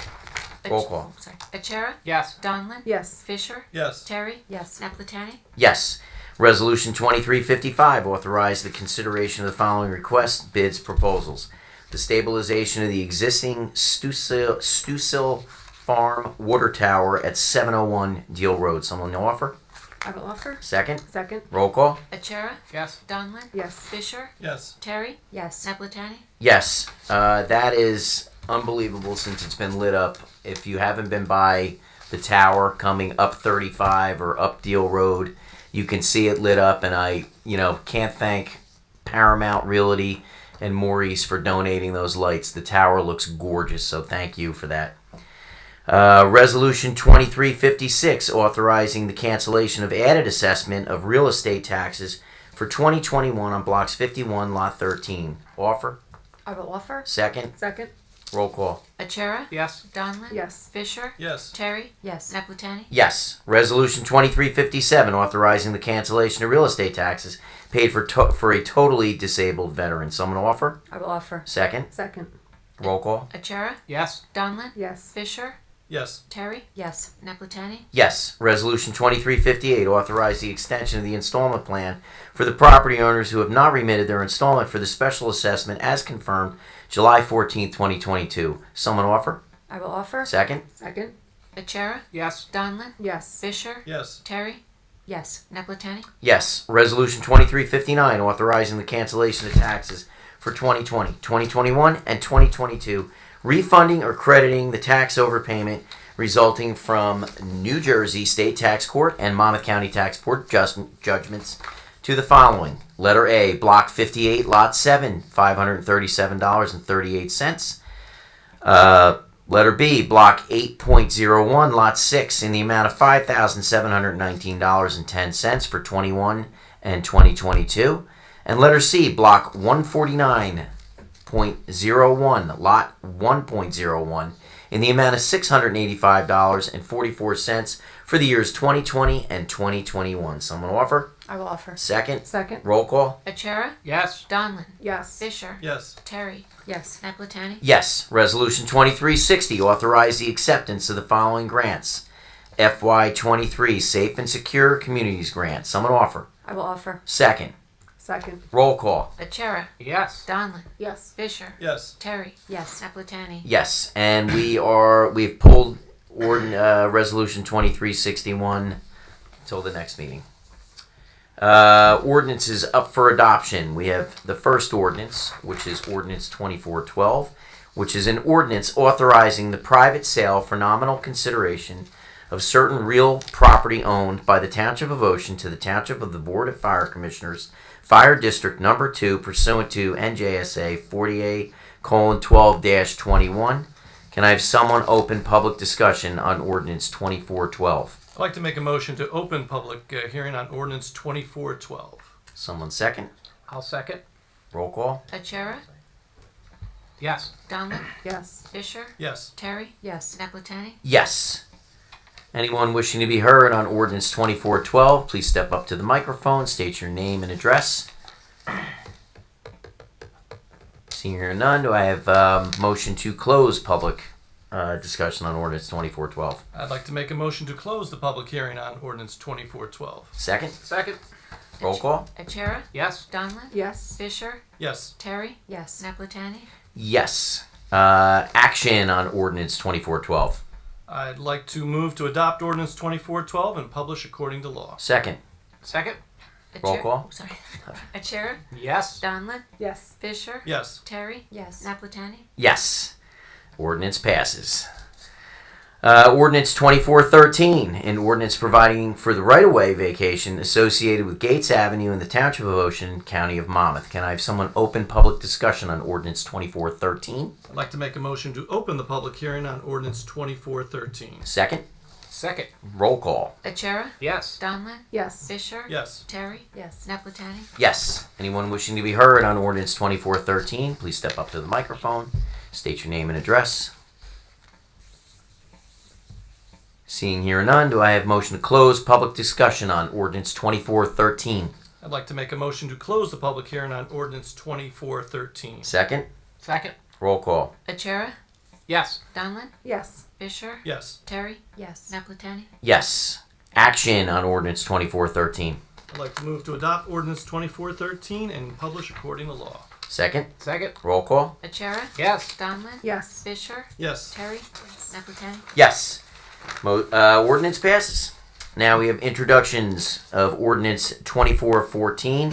Roll call. Sorry. Achara? Yes. Donlin? Yes. Fisher? Yes. Terry? Yes. Naplatani? Yes. Resolution 2355, authorize the consideration of the following requests, bids, proposals. The stabilization of the existing Stusil Farm water tower at 701 Deal Road. Someone offer? I will offer. Second. Second. Roll call. Achara? Yes. Donlin? Yes. Fisher? Yes. Terry? Yes. Naplatani? Yes. That is unbelievable since it's been lit up. If you haven't been by the tower coming up 35 or up Deal Road, you can see it lit up, and I, can't thank Paramount Realty and Maurice for donating those lights. The tower looks gorgeous, so thank you for that. Resolution 2356, authorizing the cancellation of added assessment of real estate taxes for 2021 on blocks 51, lot 13. Offer? I will offer. Second? Second? Roll call. Achara? Yes. Donlin? Yes. Fisher? Yes. Terry? Yes. Naplatani? Yes. Resolution 2357, authorizing the cancellation of real estate taxes paid for a totally disabled veteran. Someone offer? I will offer. Second? Second? Roll call. Achara? Yes. Donlin? Yes. Fisher? Yes. Terry? Yes. Naplatani? Yes. Resolution 2358, authorize the extension of the installment plan for the property owners who have not remitted their installment for the special assessment as confirmed July 14, 2022. Someone offer? I will offer. Second? Second? Achara? Yes. Donlin? Yes. Fisher? Yes. Terry? Yes. Naplatani? Yes. Resolution 2359, authorizing the cancellation of taxes for 2020, 2021, and 2022, refunding or crediting the tax overpayment resulting from New Jersey State Tax Court and Monmouth County Tax Court judgments to the following. Letter A, Block 58, Lot 7, $537.38. Letter B, Block 8.01, Lot 6, in the amount of $5,719.10 for 21 and 2022. And letter C, Block 149.01, Lot 1.01, in the amount of $685.44 for the years 2020 and 2021. Someone offer? I will offer. Second? Second? Roll call? Achara? Yes. Donlin? Yes. Fisher? Yes. Terry? Yes. Naplatani? Yes. Resolution 2360, authorize the acceptance of the following grants. FY23 Safe and Secure Communities Grant. Someone offer? I will offer. Second. Second? Roll call? Achara? Yes. Donlin? Yes. Fisher? Yes. Terry? Yes. Naplatani? Yes. And we've pulled Resolution 2361 until the next meeting. Ordinances up for adoption. We have the first ordinance, which is Ordinance 2412, which is an ordinance authorizing the private sale for nominal consideration of certain real property owned by the Township of Ocean to the Township of the Board of Fire Commissioners, Fire District Number 2, pursuant to NJSA 48:12-21. Can I have someone open public discussion on Ordinance 2412? I'd like to make a motion to open public hearing on ordinance 2412. Someone second. I'll second. Roll call. Achara? Yes. Donlin? Yes. Fisher? Yes. Terry? Yes. Naplatani? Yes. Anyone wishing to be heard on Ordinance 2412, please step up to the microphone, state your name and address. Seeing here none, do I have motion to close public discussion on Ordinance 2412? I'd like to make a motion to close the public hearing on ordinance 2412. Second. Second. Roll call. Achara? Yes. Donlin? Yes. Fisher? Yes. Terry? Yes. Naplatani? Yes. Action on Ordinance 2412. I'd like to move to adopt ordinance 2412 and publish according to law. Second. Second. Roll call. Sorry. Achara? Yes. Donlin? Yes. Fisher? Yes. Terry? Yes. Naplatani? Yes. Ordinance passes. Ordinance 2413, an ordinance providing for the right-of-way vacation associated with Gates Avenue in the Township of Ocean, County of Monmouth. Can I have someone open public discussion on Ordinance 2413? I'd like to make a motion to open the public hearing on ordinance 2413. Second. Second. Roll call. Achara? Yes. Donlin? Yes. Fisher? Yes. Terry? Yes. Naplatani? Yes. Anyone wishing to be heard on Ordinance 2413, please step up to the microphone, state your name and address. Seeing here none, do I have motion to close public discussion on Ordinance 2413? I'd like to make a motion to close the public hearing on ordinance 2413. Second. Second. Roll call. Achara? Yes. Donlin? Yes. Fisher? Yes. Terry? Yes. Naplatani? Yes. Action on Ordinance 2413. I'd like to move to adopt ordinance 2413 and publish according to law. Second. Second. Roll call. Achara? Yes. Donlin? Yes. Fisher? Yes. Terry? Naplatani? Yes. Ordinance passes. Now we have introductions of Ordinance 2414,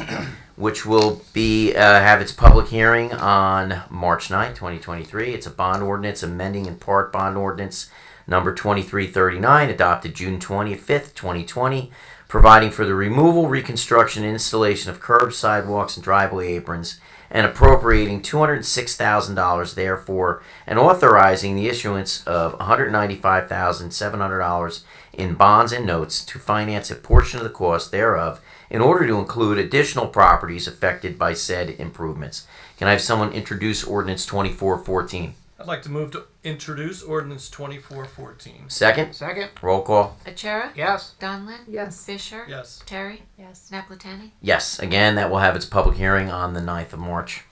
which will be have its public hearing on March 9, 2023. It's a bond ordinance amending in part bond ordinance number 2339, adopted June 25th, 2020, providing for the removal, reconstruction, and installation of curbs, sidewalks, and driveway aprons, and appropriating $206,000 therefore, and authorizing the issuance of $195,700 in bonds and notes to finance a portion of the cost thereof in order to include additional properties affected by said improvements. Can I have someone introduce ordinance 2414? I'd like to move to introduce ordinance 2414. Second? Second. Roll call. Achara? Yes. Donlin? Yes. Fisher? Yes. Terry? Yes. Naplatani? Yes, again, that will have its public hearing on the 9th of March.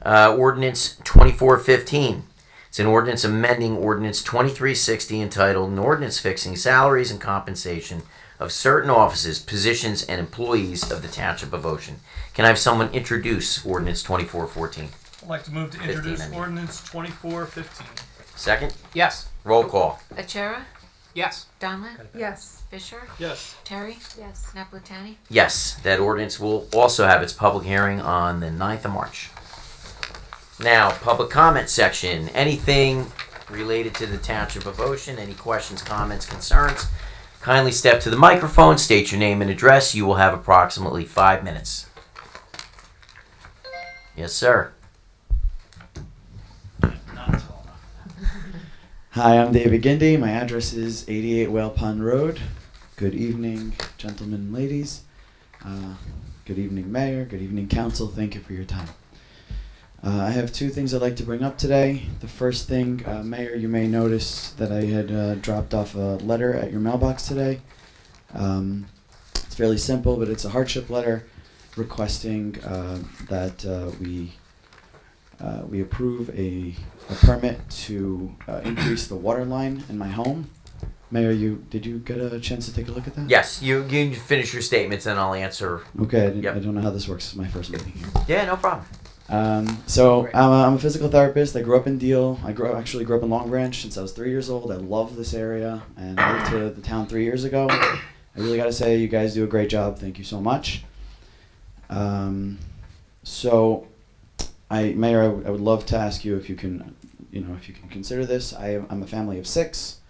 Ordinance 2415. It's an ordinance amending ordinance 2360 entitled an ordinance fixing salaries and compensation of certain offices, positions, and employees of the Township of Ocean. Can I have someone introduce ordinance 2414? I'd like to move to 15, introduce I mean. ordinance 2415. Second? Yes. Roll call. Achara? Yes. Donlin? Yes. Fisher? Yes. Terry? Yes. Naplatani? Yes, that ordinance will also have its public hearing on the 9th of March. Now, public comment section. Anything related to the Township of Ocean? Any questions, comments, concerns? Kindly step to the microphone, state your name and address. You will have approximately 5 minutes. Yes, sir. Hi, I'm David Gindy. My address is 88 Whale Pond Road. Good evening, gentlemen and ladies. Good evening, Mayor. Good evening, Council. Thank you for your time. I have two things I'd like to bring up today. The first thing, Mayor, you may notice that I had dropped off a letter at your mailbox today. It's fairly simple, but it's a hardship letter requesting that we approve a permit to increase the water line in my home. Mayor, did you get a chance to take a look at that? Yes, you finish your statements and I'll answer. Okay, Yep. I don't know how this works. It's my first meeting here. Yeah, no problem. So I'm a physical therapist. I grew up in Deal. I actually grew up in Long Branch since I was 3 years old. I love this area and I moved to the town 3 years ago. I really got to say, you guys do a great job. Thank you so much. Mayor, I would love to ask you if you can, if you can consider this. I'm a family of 6.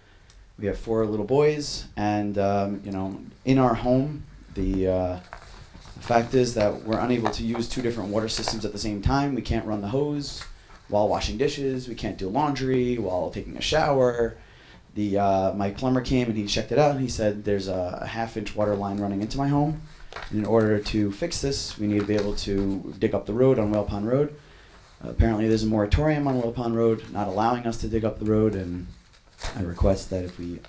We have 4 little boys, and in our home, the fact is that we're unable to use 2 different water systems at the same time. We can't run the hose while washing dishes. We can't do laundry while taking a shower. My plumber came and he checked it out, and he said there's a 1/2-inch water line running into my home. And in order to fix this, we need to be able to dig up the road on Whale Pond Road. Apparently there's a moratorium on Whale Pond Road not allowing us to dig up the road, and I request that if we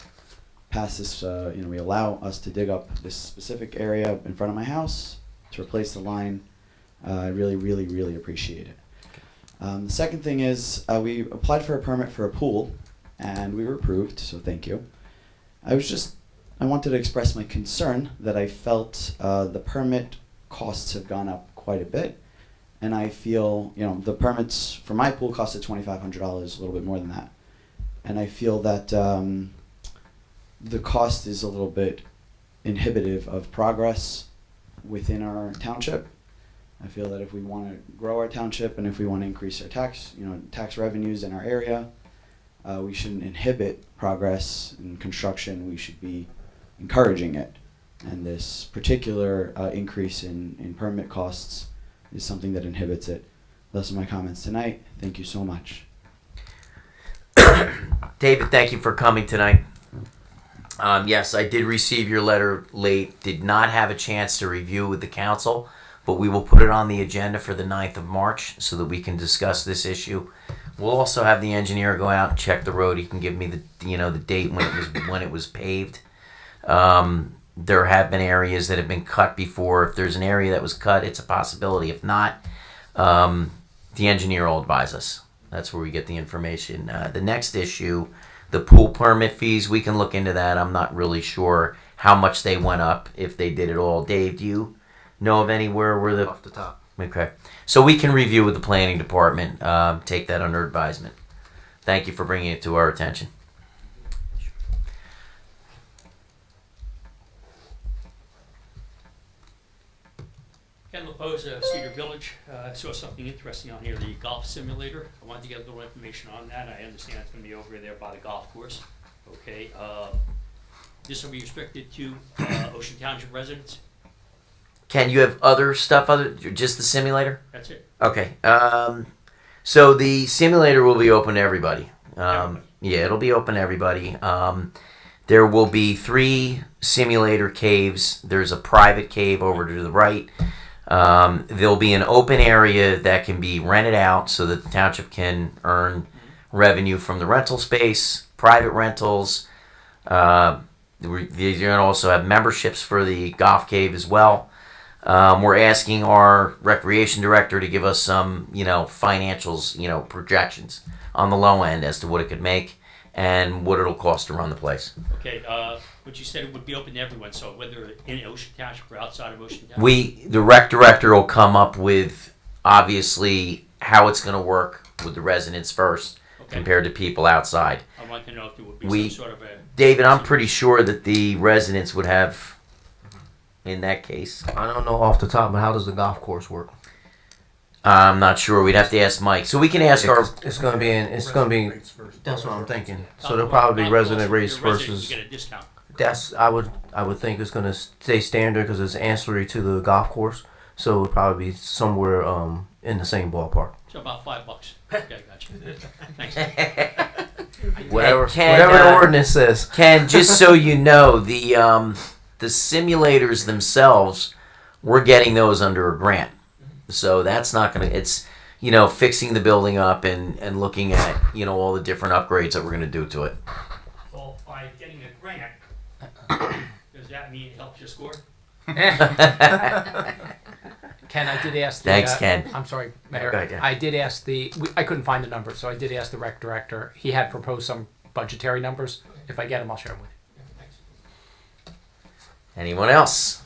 pass this, we allow us to dig up this specific area in front of my house to replace the line. I really, really, really appreciate it. The second thing is we applied for a permit for a pool, and we were approved, so thank you. I wanted to express my concern that I felt the permit costs have gone up quite a bit, and I feel, the permits for my pool costed $2,500, a little bit more than that. And I feel that the cost is a little bit inhibitive of progress within our township. I feel that if we want to grow our township and if we want to increase our tax revenues in our area, we shouldn't inhibit progress in construction. We should be encouraging it. And this particular increase in permit costs is something that inhibits it. Those are my comments tonight. Thank you so much. David, thank you for coming tonight. Yes, I did receive your letter late, did not have a chance to review with the council, but we will put it on the agenda for the 9th of March so that we can discuss this issue. We'll also have the engineer go out and check the road. He can give me the date when it was paved. There have been areas that have been cut before. If there's an area that was cut, it's a possibility. If not, the engineer will advise us. That's where we get the information. The next issue, the pool permit fees, we can look into that. I'm not really sure how much they went up, if they did it all. Dave, do you know of anywhere where the... Off the top. Okay. So we can review with the planning department, take that under advisement. Thank you for bringing it to our attention. Ken LaPosa, Cedar Village. I saw something interesting on here, the golf simulator. I wanted to get a little information on that. I understand it's going to be over there by the golf course. Okay. This will be restricted to Ocean Township residents. Ken, you have other stuff other just the simulator? That's it. Okay. So the simulator will be open to everybody. Yeah, it'll be open to everybody. There will be 3 simulator caves. There's a private cave over to the right. There'll be an open area that can be rented out so that the township can earn revenue from the rental space, private rentals. You're going to also have memberships for the golf cave as well. We're asking our recreation director to give us some, financials, projections on the low end as to what it could make and what it'll cost to run the place. Okay, but you said it would be open to everyone, so whether in Ocean Township or outside of Ocean Township? The rec director will come up with, obviously, how it's going to work with the residents first compared to people outside. I want to know if there would be some sort of a... David, I'm pretty sure that the residents would have, in that case. I don't know off the top, but how does the golf course work? I'm not sure. We'd have to ask Mike. So we can ask our... It's going to be that's what I'm thinking. So there'll probably be resident rates versus... You get a discount. I would think it's going to stay standard because it's ancillary to the golf course. So it would probably be somewhere in the same ballpark. So about $5. Okay, gotcha. Thanks. Whatever Ken, the ordinance says. Ken, just so you know, the simulators themselves, we're getting those under a grant. So that's not going to... It's, fixing the building up and looking at, all the different upgrades that we're going to do to it. Well, by getting a grant, does that mean it helps your score? Ken, I did ask the... Thanks, Ken. I'm sorry, Mayor. Go ahead, yeah. I did ask I couldn't find the number, so I did ask the rec director. He had proposed some budgetary numbers. If I get them, I'll share them with you. Anyone else?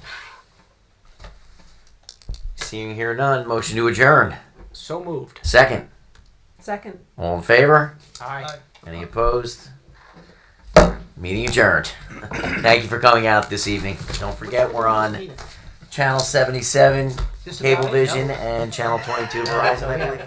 Seeing here none, motion to adjourn. So moved. Second. Second. All in favor? Aye. Any opposed? Meeting adjourned. Thank you for coming out this evening. Don't forget we're on Channel 77, Cablevision, and Channel 22 Verizon, I believe.